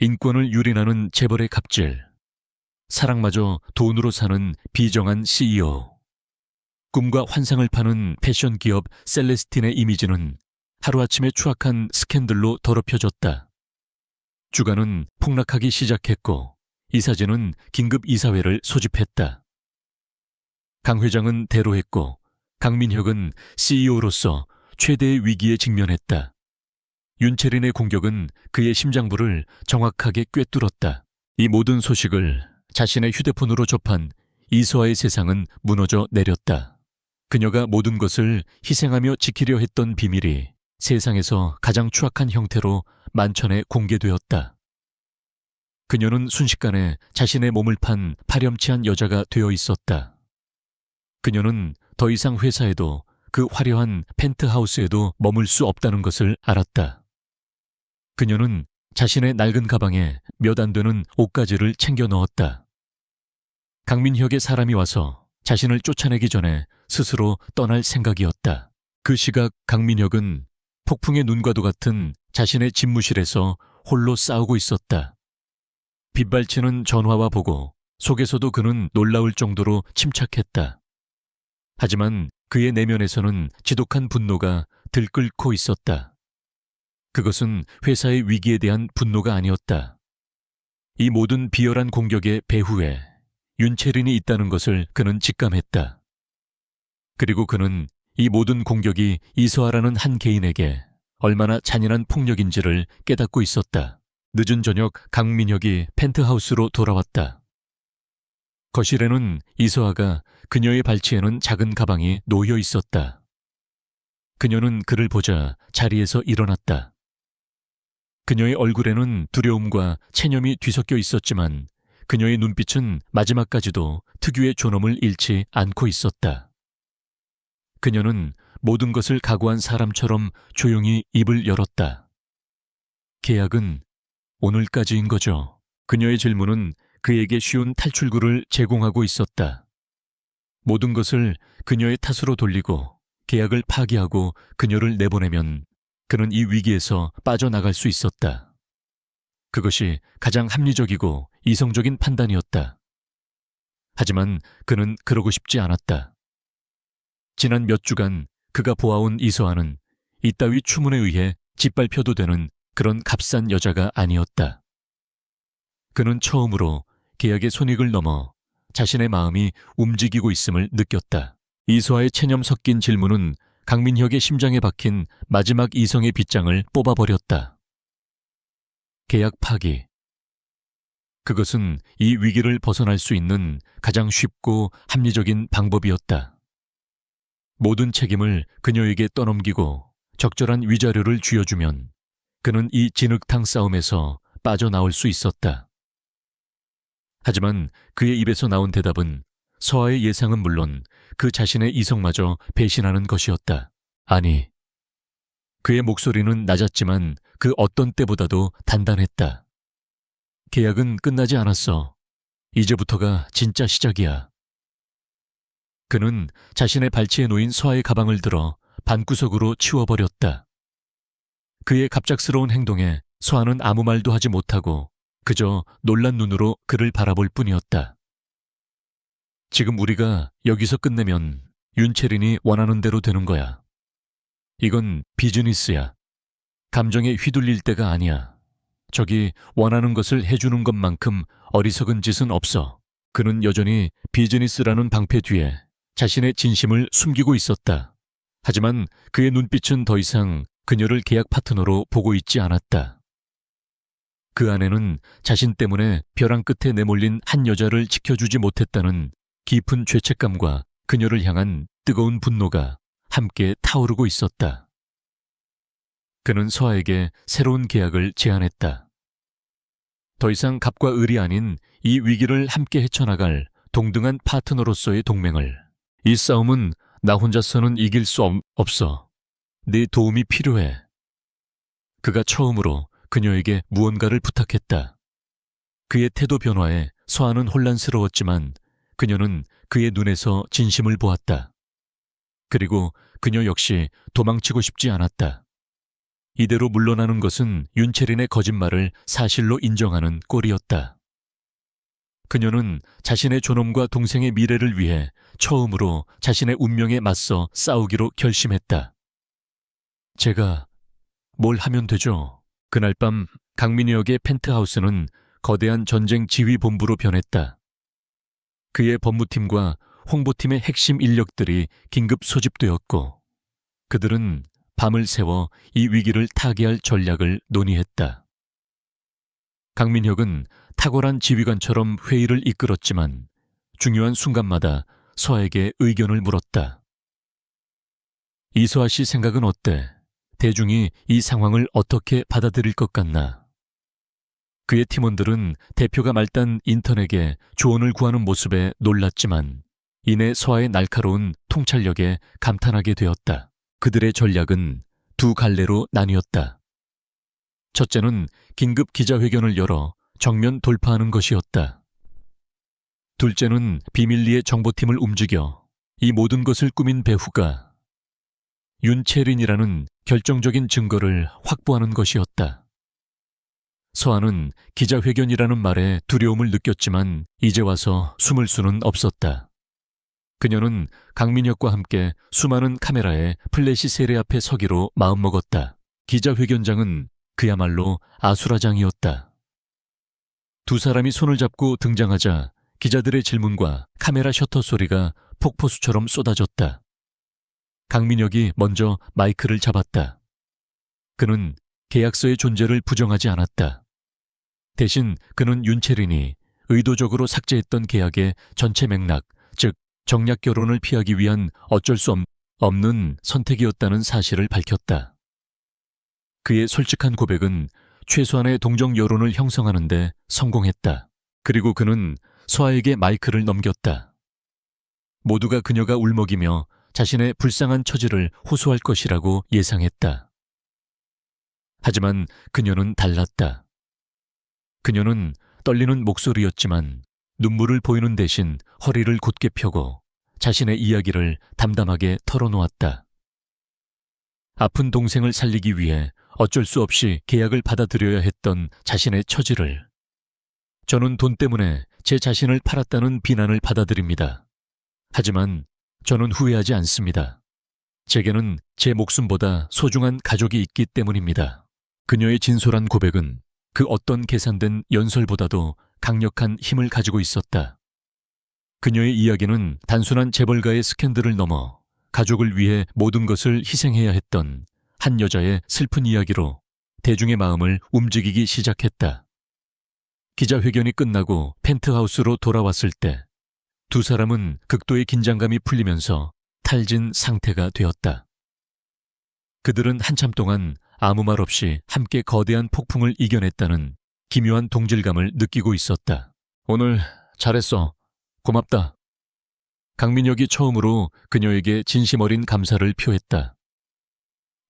인권을 유린하는 재벌의 갑질, 사랑마저 돈으로 사는 비정한 CEO, 꿈과 환상을 파는 패션 기업 셀레스틴의 이미지는 하루아침에 추악한 스캔들로 더럽혀졌다. 주가는 폭락하기 시작했고 이사진은 긴급 이사회를 소집했다. 강 회장은 대로했고 강민혁은 CEO로서 최대의 위기에 직면했다. 윤채린의 공격은 그의 심장부를 정확하게 꿰뚫었다. 이 모든 소식을 자신의 휴대폰으로 접한 이서아의 세상은 무너져 내렸다. 그녀가 모든 것을 희생하며 지키려 했던 비밀이 세상에서 가장 추악한 형태로 만천에 공개되었다. 그녀는 순식간에 자신의 몸을 판 파렴치한 여자가 되어 있었다. 그녀는 더 이상 회사에도 그 화려한 펜트하우스에도 머물 수 없다는 것을 알았다. 그녀는 자신의 낡은 가방에 몇 안 되는 옷가지를 챙겨 넣었다. 강민혁의 사람이 와서 자신을 쫓아내기 전에 스스로 떠날 생각이었다. 그 시각 강민혁은 폭풍의 눈과도 같은 자신의 집무실에서 홀로 싸우고 있었다. 빗발치는 전화와 보고 속에서도 그는 놀라울 정도로 침착했다. 하지만 그의 내면에서는 지독한 분노가 들끓고 있었다. 그것은 회사의 위기에 대한 분노가 아니었다. 이 모든 비열한 공격의 배후에 윤채린이 있다는 것을 그는 직감했다. 그리고 그는 이 모든 공격이 이서아라는 한 개인에게 얼마나 잔인한 폭력인지를 깨닫고 있었다. 늦은 저녁 강민혁이 펜트하우스로 돌아왔다. 거실에는 이서아가 그녀의 발치에는 작은 가방이 놓여 있었다. 그녀는 그를 보자 자리에서 일어났다. 그녀의 얼굴에는 두려움과 체념이 뒤섞여 있었지만 그녀의 눈빛은 마지막까지도 특유의 존엄을 잃지 않고 있었다. 그녀는 모든 것을 각오한 사람처럼 조용히 입을 열었다. 계약은 오늘까지인 거죠. 그녀의 질문은 그에게 쉬운 탈출구를 제공하고 있었다. 모든 것을 그녀의 탓으로 돌리고 계약을 파기하고 그녀를 내보내면 그는 이 위기에서 빠져나갈 수 있었다. 그것이 가장 합리적이고 이성적인 판단이었다. 하지만 그는 그러고 싶지 않았다. 지난 몇 주간 그가 보아온 이서아는 이따위 추문에 의해 짓밟혀도 되는 그런 값싼 여자가 아니었다. 그는 처음으로 계약의 손익을 넘어 자신의 마음이 움직이고 있음을 느꼈다. 이서아의 체념 섞인 질문은 강민혁의 심장에 박힌 마지막 이성의 빗장을 뽑아버렸다. 계약 파기. 그것은 이 위기를 벗어날 수 있는 가장 쉽고 합리적인 방법이었다. 모든 책임을 그녀에게 떠넘기고 적절한 위자료를 쥐어주면 그는 이 진흙탕 싸움에서 빠져나올 수 있었다. 하지만 그의 입에서 나온 대답은 서아의 예상은 물론 그 자신의 이성마저 배신하는 것이었다. 아니, 그의 목소리는 낮았지만 그 어떤 때보다도 단단했다. 계약은 끝나지 않았어. 이제부터가 진짜 시작이야. 그는 자신의 발치에 놓인 서아의 가방을 들어 반구석으로 치워버렸다. 그의 갑작스러운 행동에 서아는 아무 말도 하지 못하고 그저 놀란 눈으로 그를 바라볼 뿐이었다. 지금 우리가 여기서 끝내면 윤채린이 원하는 대로 되는 거야. 이건 비즈니스야. 감정에 휘둘릴 때가 아니야. 저기 원하는 것을 해주는 것만큼 어리석은 짓은 없어. 그는 여전히 비즈니스라는 방패 뒤에 자신의 진심을 숨기고 있었다. 하지만 그의 눈빛은 더 이상 그녀를 계약 파트너로 보고 있지 않았다. 그 안에는 자신 때문에 벼랑 끝에 내몰린 한 여자를 지켜주지 못했다는 깊은 죄책감과 그녀를 향한 뜨거운 분노가 함께 타오르고 있었다. 그는 서아에게 새로운 계약을 제안했다. 더 이상 갑과 을이 아닌 이 위기를 함께 헤쳐나갈 동등한 파트너로서의 동맹을. 이 싸움은 나 혼자서는 이길 수 없어. 네 도움이 필요해. 그가 처음으로 그녀에게 무언가를 부탁했다. 그의 태도 변화에 서아는 혼란스러웠지만 그녀는 그의 눈에서 진심을 보았다. 그리고 그녀 역시 도망치고 싶지 않았다. 이대로 물러나는 것은 윤채린의 거짓말을 사실로 인정하는 꼴이었다. 그녀는 자신의 존엄과 동생의 미래를 위해 처음으로 자신의 운명에 맞서 싸우기로 결심했다. 제가 뭘 하면 되죠? 그날 밤 강민희 역의 펜트하우스는 거대한 전쟁 지휘본부로 변했다. 그의 법무팀과 홍보팀의 핵심 인력들이 긴급 소집되었고 그들은 밤을 새워 이 위기를 타개할 전략을 논의했다. 강민혁은 탁월한 지휘관처럼 회의를 이끌었지만 중요한 순간마다 서아에게 의견을 물었다. 이서아 씨 생각은 어때? 대중이 이 상황을 어떻게 받아들일 것 같나? 그의 팀원들은 대표가 말단 인턴에게 조언을 구하는 모습에 놀랐지만 이내 서아의 날카로운 통찰력에 감탄하게 되었다. 그들의 전략은 두 갈래로 나뉘었다. 첫째는 긴급 기자회견을 열어 정면 돌파하는 것이었다. 둘째는 비밀리에 정보팀을 움직여 이 모든 것을 꾸민 배후가 윤채린이라는 결정적인 증거를 확보하는 것이었다. 서아는 기자회견이라는 말에 두려움을 느꼈지만 이제 와서 숨을 수는 없었다. 그녀는 강민혁과 함께 수많은 카메라에 플래시 세례 앞에 서기로 마음먹었다. 기자회견장은 그야말로 아수라장이었다. 두 사람이 손을 잡고 등장하자 기자들의 질문과 카메라 셔터 소리가 폭포수처럼 쏟아졌다. 강민혁이 먼저 마이크를 잡았다. 그는 계약서의 존재를 부정하지 않았다. 대신 그는 윤채린이 의도적으로 삭제했던 계약의 전체 맥락, 즉 정략 결혼을 피하기 위한 어쩔 수 없는 선택이었다는 사실을 밝혔다. 그의 솔직한 고백은 최소한의 동정 여론을 형성하는 데 성공했다. 그리고 그는 서아에게 마이크를 넘겼다. 모두가 그녀가 울먹이며 자신의 불쌍한 처지를 호소할 것이라고 예상했다. 하지만 그녀는 달랐다. 그녀는 떨리는 목소리였지만 눈물을 보이는 대신 허리를 곧게 펴고 자신의 이야기를 담담하게 털어놓았다. 아픈 동생을 살리기 위해 어쩔 수 없이 계약을 받아들여야 했던 자신의 처지를. 저는 돈 때문에 제 자신을 팔았다는 비난을 받아들입니다. 하지만 저는 후회하지 않습니다. 제게는 제 목숨보다 소중한 가족이 있기 때문입니다. 그녀의 진솔한 고백은 그 어떤 계산된 연설보다도 강력한 힘을 가지고 있었다. 그녀의 이야기는 단순한 재벌가의 스캔들을 넘어 가족을 위해 모든 것을 희생해야 했던 한 여자의 슬픈 이야기로 대중의 마음을 움직이기 시작했다. 기자회견이 끝나고 펜트하우스로 돌아왔을 때 두 사람은 극도의 긴장감이 풀리면서 탈진 상태가 되었다. 그들은 한참 동안 아무 말 없이 함께 거대한 폭풍을 이겨냈다는 기묘한 동질감을 느끼고 있었다. 오늘 잘했어. 고맙다. 강민혁이 처음으로 그녀에게 진심 어린 감사를 표했다.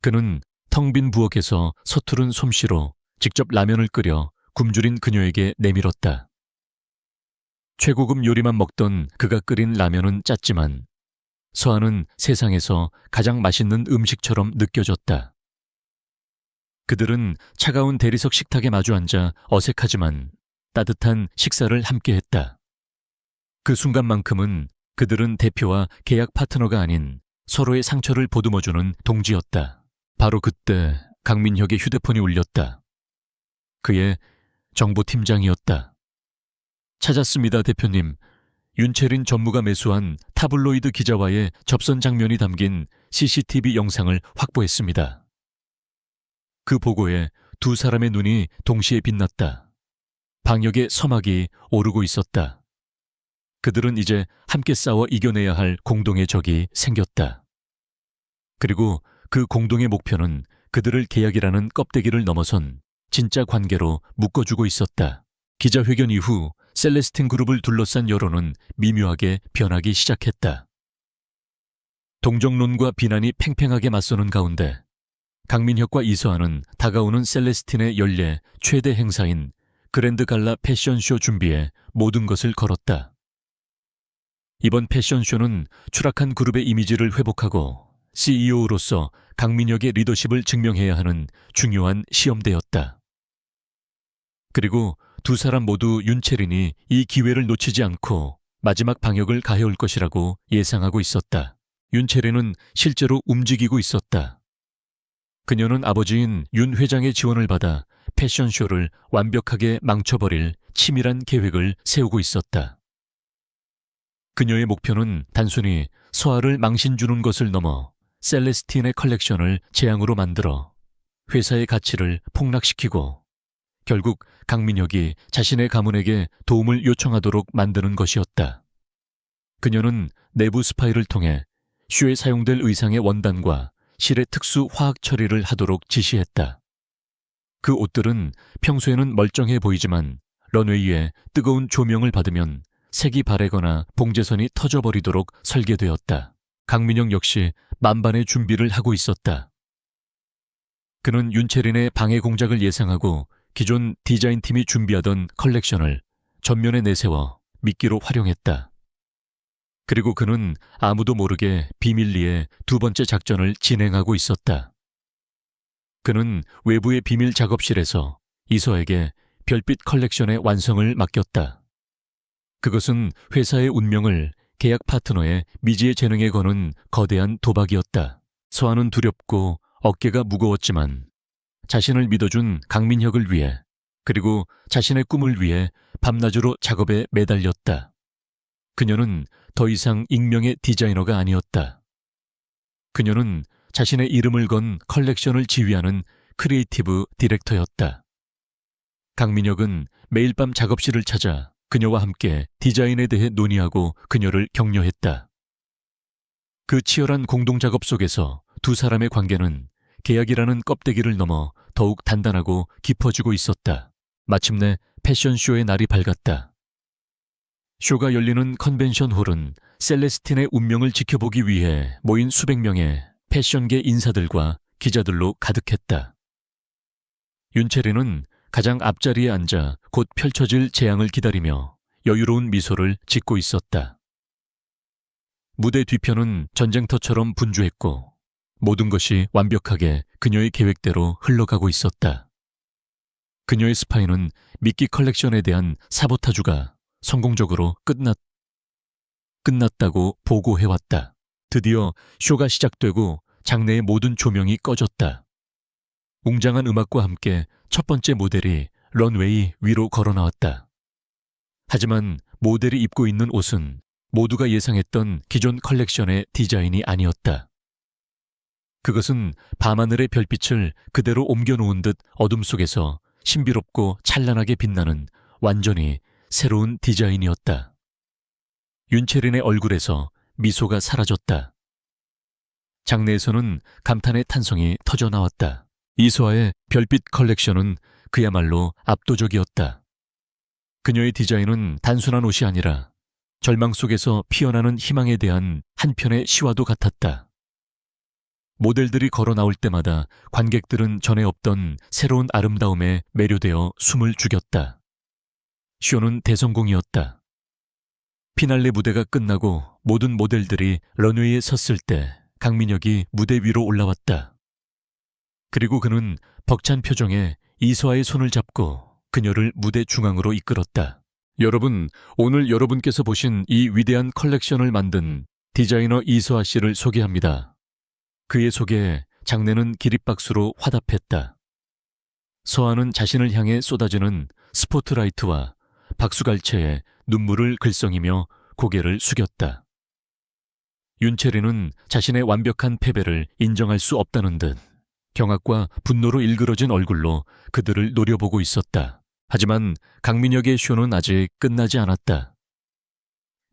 그는 텅 빈 부엌에서 서투른 솜씨로 직접 라면을 끓여 굶주린 그녀에게 내밀었다. 최고급 요리만 먹던 그가 끓인 라면은 짰지만 서아는 세상에서 가장 맛있는 음식처럼 느껴졌다. 그들은 차가운 대리석 식탁에 마주 앉아 어색하지만 따뜻한 식사를 함께 했다. 그 순간만큼은 그들은 대표와 계약 파트너가 아닌 서로의 상처를 보듬어주는 동지였다. 바로 그때 강민혁의 휴대폰이 울렸다. 그의 정보팀장이었다. 찾았습니다, 대표님. 윤채린 전무가 매수한 타블로이드 기자와의 접선 장면이 담긴 CCTV 영상을 확보했습니다. 그 보고에 두 사람의 눈이 동시에 빛났다. 방역의 서막이 오르고 있었다. 그들은 이제 함께 싸워 이겨내야 할 공동의 적이 생겼다. 그리고 그 공동의 목표는 그들을 계약이라는 껍데기를 넘어선 진짜 관계로 묶어주고 있었다. 기자회견 이후 셀레스틴 그룹을 둘러싼 여론은 미묘하게 변하기 시작했다. 동정론과 비난이 팽팽하게 맞서는 가운데 강민혁과 이서아는 다가오는 셀레스틴의 연례 최대 행사인 그랜드 갈라 패션쇼 준비에 모든 것을 걸었다. 이번 패션쇼는 추락한 그룹의 이미지를 회복하고 CEO로서 강민혁의 리더십을 증명해야 하는 중요한 시험대였다. 그리고 두 사람 모두 윤채린이 이 기회를 놓치지 않고 마지막 방역을 가해올 것이라고 예상하고 있었다. 윤채린은 실제로 움직이고 있었다. 그녀는 아버지인 윤 회장의 지원을 받아 패션쇼를 완벽하게 망쳐버릴 치밀한 계획을 세우고 있었다. 그녀의 목표는 단순히 서아를 망신 주는 것을 넘어 셀레스틴의 컬렉션을 재앙으로 만들어 회사의 가치를 폭락시키고 결국 강민혁이 자신의 가문에게 도움을 요청하도록 만드는 것이었다. 그녀는 내부 스파이를 통해 쇼에 사용될 의상의 원단과 실의 특수 화학 처리를 하도록 지시했다. 그 옷들은 평소에는 멀쩡해 보이지만 런웨이에 뜨거운 조명을 받으면 색이 바래거나 봉제선이 터져버리도록 설계되었다. 강민혁 역시 만반의 준비를 하고 있었다. 그는 윤채린의 방해 공작을 예상하고 기존 디자인팀이 준비하던 컬렉션을 전면에 내세워 미끼로 활용했다. 그리고 그는 아무도 모르게 비밀리에 두 번째 작전을 진행하고 있었다. 그는 외부의 비밀 작업실에서 이서에게 별빛 컬렉션의 완성을 맡겼다. 그것은 회사의 운명을 계약 파트너의 미지의 재능에 거는 거대한 도박이었다. 서아는 두렵고 어깨가 무거웠지만 자신을 믿어준 강민혁을 위해 그리고 자신의 꿈을 위해 밤낮으로 작업에 매달렸다. 그녀는 더 이상 익명의 디자이너가 아니었다. 그녀는 자신의 이름을 건 컬렉션을 지휘하는 크리에이티브 디렉터였다. 강민혁은 매일 밤 작업실을 찾아 그녀와 함께 디자인에 대해 논의하고 그녀를 격려했다. 그 치열한 공동작업 속에서 두 사람의 관계는 계약이라는 껍데기를 넘어 더욱 단단하고 깊어지고 있었다. 마침내 패션쇼의 날이 밝았다. 쇼가 열리는 컨벤션 홀은 셀레스틴의 운명을 지켜보기 위해 모인 수백 명의 패션계 인사들과 기자들로 가득했다. 윤채린은 가장 앞자리에 앉아 곧 펼쳐질 재앙을 기다리며 여유로운 미소를 짓고 있었다. 무대 뒤편은 전쟁터처럼 분주했고 모든 것이 완벽하게 그녀의 계획대로 흘러가고 있었다. 그녀의 스파이는 미끼 컬렉션에 대한 사보타주가 성공적으로 끝났다고 보고해왔다. 드디어 쇼가 시작되고 장내의 모든 조명이 꺼졌다. 웅장한 음악과 함께 첫 번째 모델이 런웨이 위로 걸어나왔다. 하지만 모델이 입고 있는 옷은 모두가 예상했던 기존 컬렉션의 디자인이 아니었다. 그것은 밤하늘의 별빛을 그대로 옮겨놓은 듯 어둠 속에서 신비롭고 찬란하게 빛나는 완전히 새로운 디자인이었다. 윤채린의 얼굴에서 미소가 사라졌다. 장내에서는 감탄의 탄성이 터져나왔다. 이서아의 별빛 컬렉션은 그야말로 압도적이었다. 그녀의 디자인은 단순한 옷이 아니라 절망 속에서 피어나는 희망에 대한 한편의 시와도 같았다. 모델들이 걸어 나올 때마다 관객들은 전에 없던 새로운 아름다움에 매료되어 숨을 죽였다. 쇼는 대성공이었다. 피날레 무대가 끝나고 모든 모델들이 런웨이에 섰을 때 강민혁이 무대 위로 올라왔다. 그리고 그는 벅찬 표정에 이서아의 손을 잡고 그녀를 무대 중앙으로 이끌었다. 여러분, 오늘 여러분께서 보신 이 위대한 컬렉션을 만든 디자이너 이서아 씨를 소개합니다. 그의 소개에 장내는 기립박수로 화답했다. 서아는 자신을 향해 쏟아지는 스포트라이트와 박수갈채에 눈물을 글썽이며 고개를 숙였다. 윤채린은 자신의 완벽한 패배를 인정할 수 없다는 듯 경악과 분노로 일그러진 얼굴로 그들을 노려보고 있었다. 하지만 강민혁의 쇼는 아직 끝나지 않았다.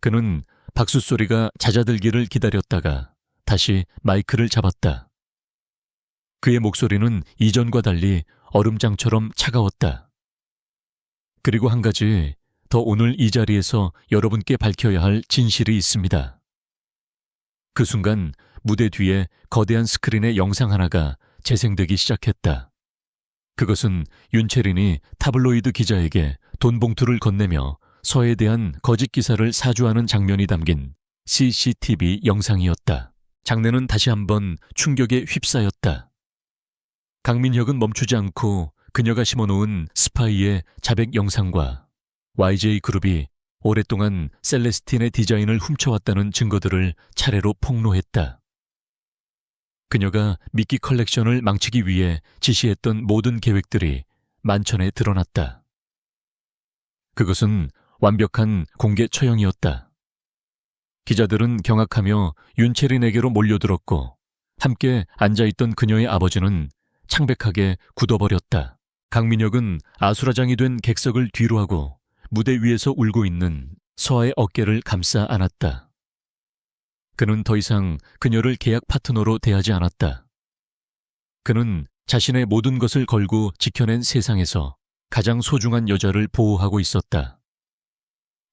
그는 박수 소리가 잦아들기를 기다렸다가 다시 마이크를 잡았다. 그의 목소리는 이전과 달리 얼음장처럼 차가웠다. 그리고 한 가지 더 오늘 이 자리에서 여러분께 밝혀야 할 진실이 있습니다. 그 순간 무대 뒤에 거대한 스크린의 영상 하나가 재생되기 시작했다. 그것은 윤채린이 타블로이드 기자에게 돈 봉투를 건네며 서에 대한 거짓 기사를 사주하는 장면이 담긴 CCTV 영상이었다. 장내는 다시 한번 충격에 휩싸였다. 강민혁은 멈추지 않고 그녀가 심어놓은 스파이의 자백 영상과 YJ그룹이 오랫동안 셀레스틴의 디자인을 훔쳐왔다는 증거들을 차례로 폭로했다. 그녀가 미끼 컬렉션을 망치기 위해 지시했던 모든 계획들이 만천에 드러났다. 그것은 완벽한 공개 처형이었다. 기자들은 경악하며 윤채린에게로 몰려들었고 함께 앉아있던 그녀의 아버지는 창백하게 굳어버렸다. 강민혁은 아수라장이 된 객석을 뒤로하고 무대 위에서 울고 있는 서아의 어깨를 감싸 안았다. 그는 더 이상 그녀를 계약 파트너로 대하지 않았다. 그는 자신의 모든 것을 걸고 지켜낸 세상에서 가장 소중한 여자를 보호하고 있었다.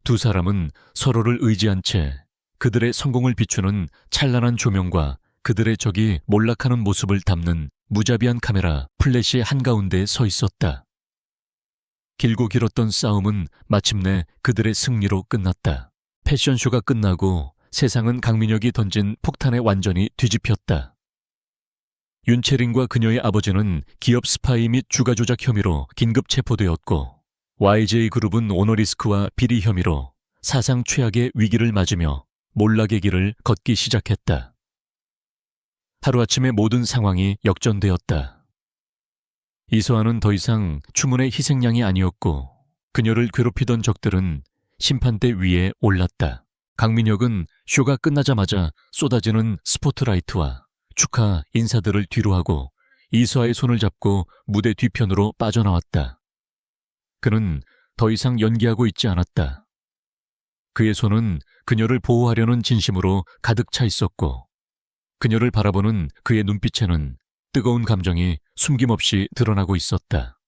두 사람은 서로를 의지한 채 그들의 성공을 비추는 찬란한 조명과 그들의 적이 몰락하는 모습을 담는 무자비한 카메라 플래시 한가운데에 서 있었다. 길고 길었던 싸움은 마침내 그들의 승리로 끝났다. 패션쇼가 끝나고 세상은 강민혁이 던진 폭탄에 완전히 뒤집혔다. 윤채린과 그녀의 아버지는 기업 스파이 및 주가 조작 혐의로 긴급 체포되었고 YJ그룹은 오너리스크와 비리 혐의로 사상 최악의 위기를 맞으며 몰락의 길을 걷기 시작했다. 하루아침에 모든 상황이 역전되었다. 이서아는 더 이상 추문의 희생양이 아니었고 그녀를 괴롭히던 적들은 심판대 위에 올랐다. 강민혁은 쇼가 끝나자마자 쏟아지는 스포트라이트와 축하 인사들을 뒤로하고 이서아의 손을 잡고 무대 뒤편으로 빠져나왔다. 그는 더 이상 연기하고 있지 않았다. 그의 손은 그녀를 보호하려는 진심으로 가득 차 있었고 그녀를 바라보는 그의 눈빛에는 뜨거운 감정이 숨김없이 드러나고 있었다.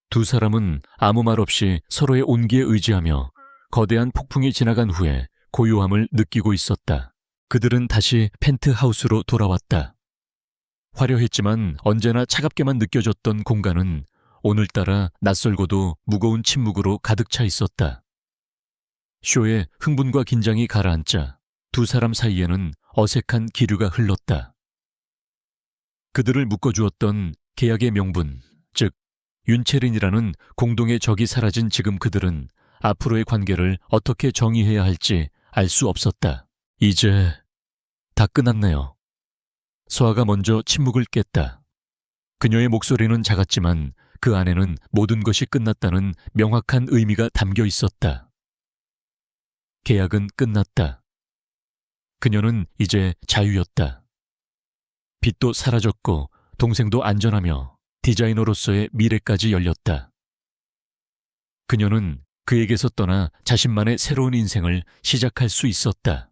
두 사람은 아무 말 없이 서로의 온기에 의지하며 거대한 폭풍이 지나간 후에 고요함을 느끼고 있었다. 그들은 다시 펜트하우스로 돌아왔다. 화려했지만 언제나 차갑게만 느껴졌던 공간은 오늘따라 낯설고도 무거운 침묵으로 가득 차 있었다. 쇼에 흥분과 긴장이 가라앉자 두 사람 사이에는 어색한 기류가 흘렀다. 그들을 묶어주었던 계약의 명분, 즉 윤채린이라는 공동의 적이 사라진 지금 그들은 앞으로의 관계를 어떻게 정의해야 할지 알 수 없었다. 이제 다 끝났네요. 서아가 먼저 침묵을 깼다. 그녀의 목소리는 작았지만 그 안에는 모든 것이 끝났다는 명확한 의미가 담겨 있었다. 계약은 끝났다. 그녀는 이제 자유였다. 빚도 사라졌고 동생도 안전하며 디자이너로서의 미래까지 열렸다. 그녀는 그에게서 떠나 자신만의 새로운 인생을 시작할 수 있었다.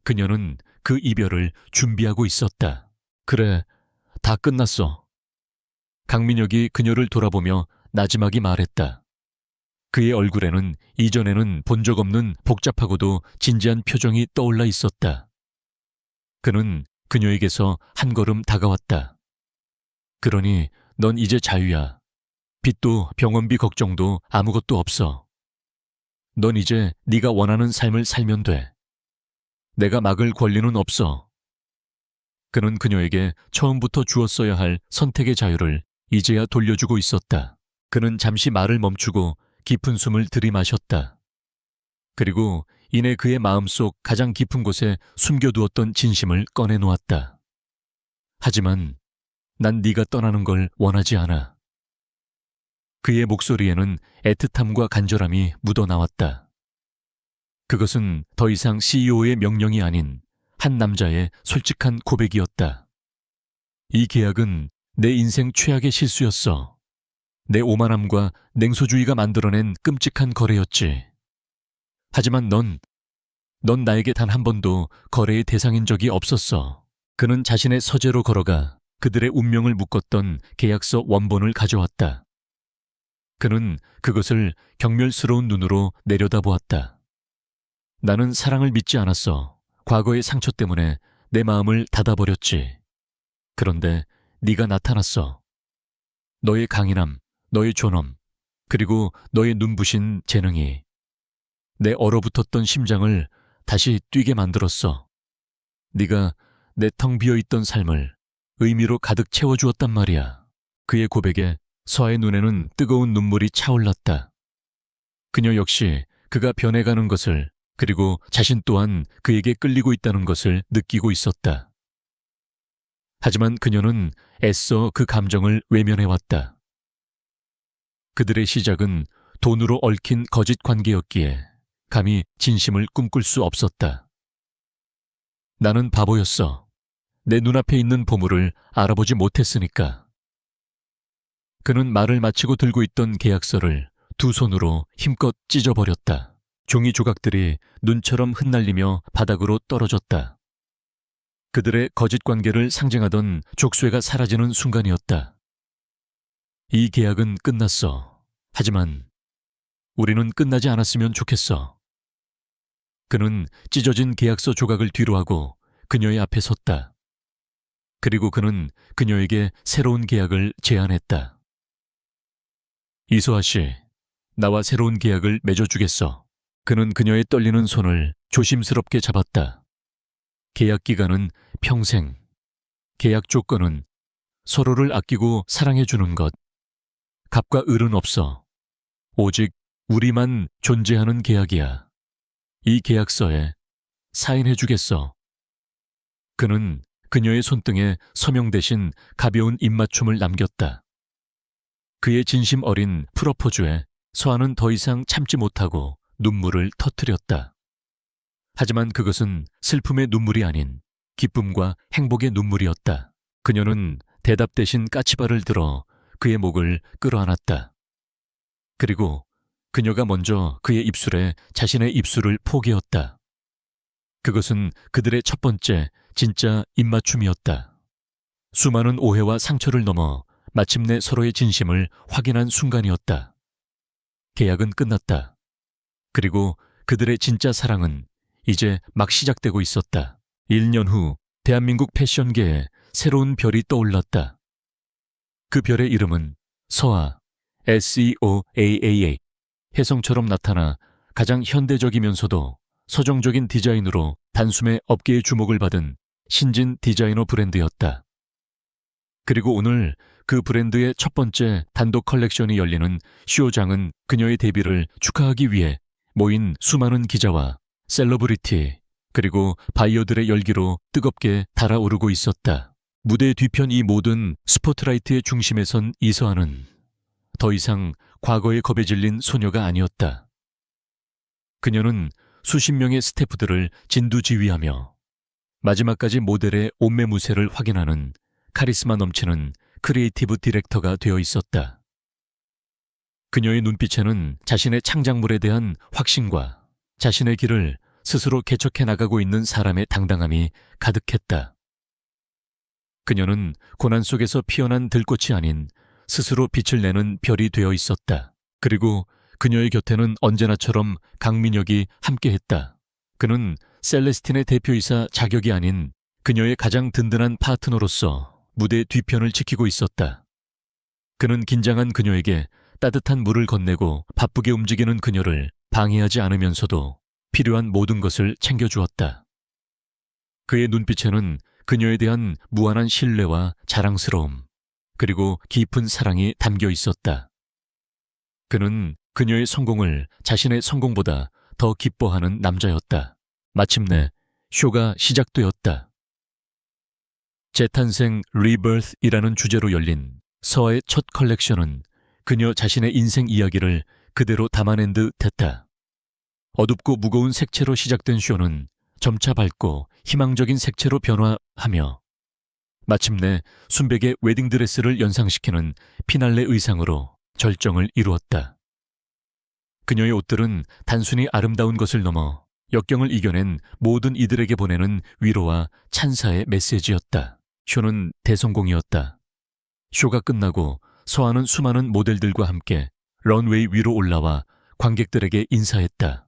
그녀는 그 이별을 준비하고 있었다. 그래, 다 끝났어. 강민혁이 그녀를 돌아보며 나지막이 말했다. 그의 얼굴에는 이전에는 본 적 없는 복잡하고도 진지한 표정이 떠올라 있었다. 그는 그녀에게서 한 걸음 다가왔다. 그러니 넌 이제 자유야. 빚도 병원비 걱정도 아무것도 없어. 넌 이제 네가 원하는 삶을 살면 돼. 내가 막을 권리는 없어. 그는 그녀에게 처음부터 주었어야 할 선택의 자유를 이제야 돌려주고 있었다. 그는 잠시 말을 멈추고 깊은 숨을 들이마셨다. 그리고 이내 그의 마음속 가장 깊은 곳에 숨겨두었던 진심을 꺼내놓았다. 하지만 난 네가 떠나는 걸 원하지 않아. 그의 목소리에는 애틋함과 간절함이 묻어나왔다. 그것은 더 이상 CEO의 명령이 아닌 한 남자의 솔직한 고백이었다. 이 계약은 내 인생 최악의 실수였어. 내 오만함과 냉소주의가 만들어낸 끔찍한 거래였지. 하지만 넌 넌 나에게 단 한 번도 거래의 대상인 적이 없었어. 그는 자신의 서재로 걸어가 그들의 운명을 묶었던 계약서 원본을 가져왔다. 그는 그것을 경멸스러운 눈으로 내려다보았다. 나는 사랑을 믿지 않았어. 과거의 상처 때문에 내 마음을 닫아버렸지. 그런데 네가 나타났어. 너의 강인함, 너의 존엄, 그리고 너의 눈부신 재능이 내 얼어붙었던 심장을 다시 뛰게 만들었어. 네가 내 텅 비어있던 삶을 의미로 가득 채워주었단 말이야. 그의 고백에 서아의 눈에는 뜨거운 눈물이 차올랐다. 그녀 역시 그가 변해가는 것을, 그리고 자신 또한 그에게 끌리고 있다는 것을 느끼고 있었다. 하지만 그녀는 애써 그 감정을 외면해왔다. 그들의 시작은 돈으로 얽힌 거짓 관계였기에 감히 진심을 꿈꿀 수 없었다. 나는 바보였어. 내 눈앞에 있는 보물을 알아보지 못했으니까. 그는 말을 마치고 들고 있던 계약서를 두 손으로 힘껏 찢어버렸다. 종이 조각들이 눈처럼 흩날리며 바닥으로 떨어졌다. 그들의 거짓 관계를 상징하던 족쇄가 사라지는 순간이었다. 이 계약은 끝났어. 하지만 우리는 끝나지 않았으면 좋겠어. 그는 찢어진 계약서 조각을 뒤로하고 그녀의 앞에 섰다. 그리고 그는 그녀에게 새로운 계약을 제안했다. 이소아 씨, 나와 새로운 계약을 맺어주겠어. 그는 그녀의 떨리는 손을 조심스럽게 잡았다. 계약 기간은 평생. 계약 조건은 서로를 아끼고 사랑해주는 것. 값과 을은 없어. 오직 우리만 존재하는 계약이야. 이 계약서에 사인해주겠어. 그는 그녀의 손등에 서명 대신 가벼운 입맞춤을 남겼다. 그의 진심 어린 프러포즈에 서아는 더 이상 참지 못하고 눈물을 터뜨렸다. 하지만 그것은 슬픔의 눈물이 아닌 기쁨과 행복의 눈물이었다. 그녀는 대답 대신 까치발을 들어 그의 목을 끌어안았다. 그리고 그녀가 먼저 그의 입술에 자신의 입술을 포개었다. 그것은 그들의 첫 번째 진짜 입맞춤이었다. 수많은 오해와 상처를 넘어 마침내 서로의 진심을 확인한 순간이었다. 계약은 끝났다. 그리고 그들의 진짜 사랑은 이제 막 시작되고 있었다. 1년 후 대한민국 패션계에 새로운 별이 떠올랐다. 그 별의 이름은 서아, SEOAAA. 혜성처럼 나타나 가장 현대적이면서도 서정적인 디자인으로 단숨에 업계의 주목을 받은 신진 디자이너 브랜드였다. 그리고 오늘 그 브랜드의 첫 번째 단독 컬렉션이 열리는 쇼장은 그녀의 데뷔를 축하하기 위해 모인 수많은 기자와 셀러브리티, 그리고 바이어들의 열기로 뜨겁게 달아오르고 있었다. 무대 뒤편 이 모든 스포트라이트의 중심에 선 이서아는 더 이상 과거의 겁에 질린 소녀가 아니었다. 그녀는 수십 명의 스태프들을 진두지휘하며 마지막까지 모델의 옷매무새를 확인하는 카리스마 넘치는 크리에이티브 디렉터가 되어 있었다. 그녀의 눈빛에는 자신의 창작물에 대한 확신과 자신의 길을 스스로 개척해 나가고 있는 사람의 당당함이 가득했다. 그녀는 고난 속에서 피어난 들꽃이 아닌 스스로 빛을 내는 별이 되어 있었다. 그리고 그녀의 곁에는 언제나처럼 강민혁이 함께했다. 그는 셀레스틴의 대표이사 자격이 아닌 그녀의 가장 든든한 파트너로서 무대 뒤편을 지키고 있었다. 그는 긴장한 그녀에게 따뜻한 물을 건네고 바쁘게 움직이는 그녀를 방해하지 않으면서도 필요한 모든 것을 챙겨주었다. 그의 눈빛에는 그녀에 대한 무한한 신뢰와 자랑스러움, 그리고 깊은 사랑이 담겨 있었다. 그는 그녀의 성공을 자신의 성공보다 더 기뻐하는 남자였다. 마침내 쇼가 시작되었다. 재탄생 리버스이라는 주제로 열린 서아의 첫 컬렉션은 그녀 자신의 인생 이야기를 그대로 담아낸 듯 했다. 어둡고 무거운 색채로 시작된 쇼는 점차 밝고 희망적인 색채로 변화하며 마침내 순백의 웨딩드레스를 연상시키는 피날레 의상으로 절정을 이루었다. 그녀의 옷들은 단순히 아름다운 것을 넘어 역경을 이겨낸 모든 이들에게 보내는 위로와 찬사의 메시지였다. 쇼는 대성공이었다. 쇼가 끝나고 서아는 수많은 모델들과 함께 런웨이 위로 올라와 관객들에게 인사했다.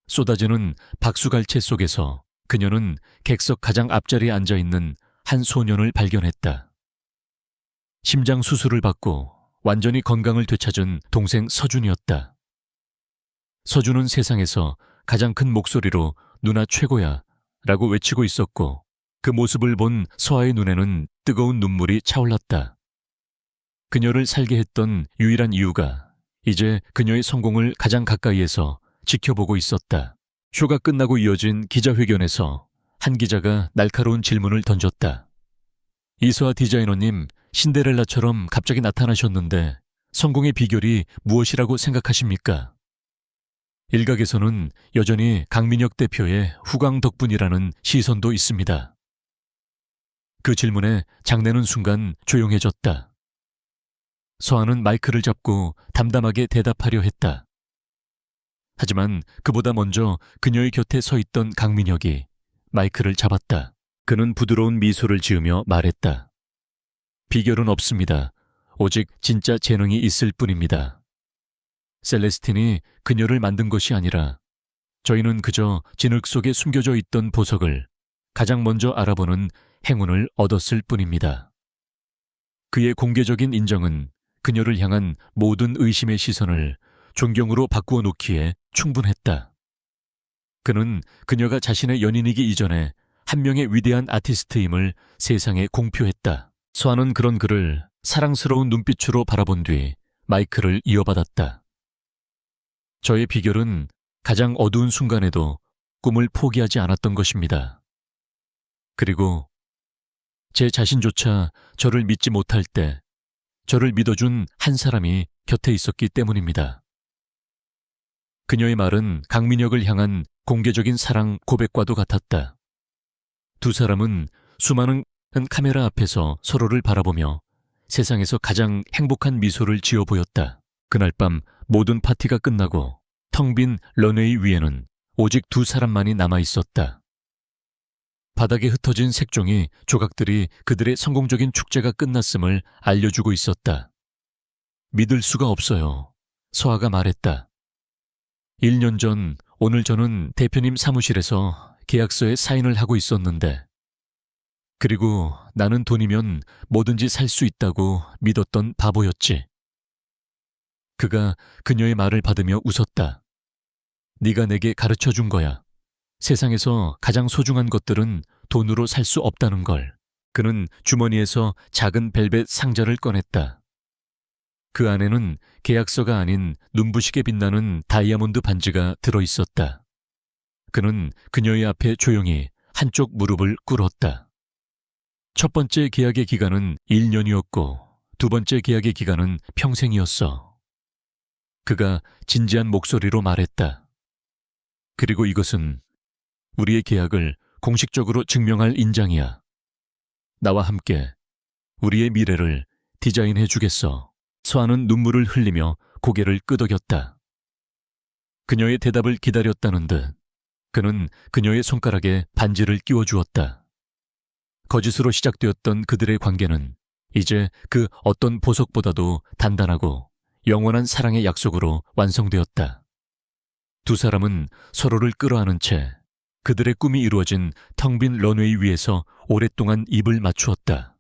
쏟아지는 박수갈채 속에서 그녀는 객석 가장 앞자리에 앉아있는 한 소년을 발견했다. 심장 수술을 받고 완전히 건강을 되찾은 동생 서준이었다. 서준은 세상에서 가장 큰 목소리로 누나 최고야 라고 외치고 있었고 그 모습을 본 서아의 눈에는 뜨거운 눈물이 차올랐다. 그녀를 살게 했던 유일한 이유가 이제 그녀의 성공을 가장 가까이에서 지켜보고 있었다. 쇼가 끝나고 이어진 기자회견에서 한 기자가 날카로운 질문을 던졌다. 이서아 디자이너님, 신데렐라처럼 갑자기 나타나셨는데 성공의 비결이 무엇이라고 생각하십니까? 일각에서는 여전히 강민혁 대표의 후광 덕분이라는 시선도 있습니다. 그 질문에 장내는 순간 조용해졌다. 서아는 마이크를 잡고 담담하게 대답하려 했다. 하지만 그보다 먼저 그녀의 곁에 서 있던 강민혁이 마이크를 잡았다. 그는 부드러운 미소를 지으며 말했다. 비결은 없습니다. 오직 진짜 재능이 있을 뿐입니다. 셀레스틴이 그녀를 만든 것이 아니라 저희는 그저 진흙 속에 숨겨져 있던 보석을 가장 먼저 알아보는 행운을 얻었을 뿐입니다. 그의 공개적인 인정은 그녀를 향한 모든 의심의 시선을 존경으로 바꾸어 놓기에 충분했다. 그는 그녀가 자신의 연인이기 이전에 한 명의 위대한 아티스트임을 세상에 공표했다. 서아는 그런 그를 사랑스러운 눈빛으로 바라본 뒤 마이크를 이어받았다. 저의 비결은 가장 어두운 순간에도 꿈을 포기하지 않았던 것입니다. 그리고 제 자신조차 저를 믿지 못할 때 저를 믿어준 한 사람이 곁에 있었기 때문입니다. 그녀의 말은 강민혁을 향한 공개적인 사랑 고백과도 같았다. 두 사람은 수많은 카메라 앞에서 서로를 바라보며 세상에서 가장 행복한 미소를 지어 보였다. 그날 밤 모든 파티가 끝나고 텅 빈 런웨이 위에는 오직 두 사람만이 남아 있었다. 바닥에 흩어진 색종이 조각들이 그들의 성공적인 축제가 끝났음을 알려주고 있었다. 믿을 수가 없어요. 서아가 말했다. 1년 전 오늘 저는 대표님 사무실에서 계약서에 사인을 하고 있었는데 그리고 나는 돈이면 뭐든지 살 수 있다고 믿었던 바보였지. 그가 그녀의 말을 받으며 웃었다. 네가 내게 가르쳐준 거야. 세상에서 가장 소중한 것들은 돈으로 살 수 없다는 걸. 그는 주머니에서 작은 벨벳 상자를 꺼냈다. 그 안에는 계약서가 아닌 눈부시게 빛나는 다이아몬드 반지가 들어있었다. 그는 그녀의 앞에 조용히 한쪽 무릎을 꿇었다. 첫 번째 계약의 기간은 1년이었고 두 번째 계약의 기간은 평생이었어. 그가 진지한 목소리로 말했다. 그리고 이것은 우리의 계약을 공식적으로 증명할 인장이야. 나와 함께 우리의 미래를 디자인해 주겠어. 서아는 눈물을 흘리며 고개를 끄덕였다. 그녀의 대답을 기다렸다는 듯 그는 그녀의 손가락에 반지를 끼워주었다. 거짓으로 시작되었던 그들의 관계는 이제 그 어떤 보석보다도 단단하고 영원한 사랑의 약속으로 완성되었다. 두 사람은 서로를 끌어안은 채 그들의 꿈이 이루어진 텅 빈 런웨이 위에서 오랫동안 입을 맞추었다.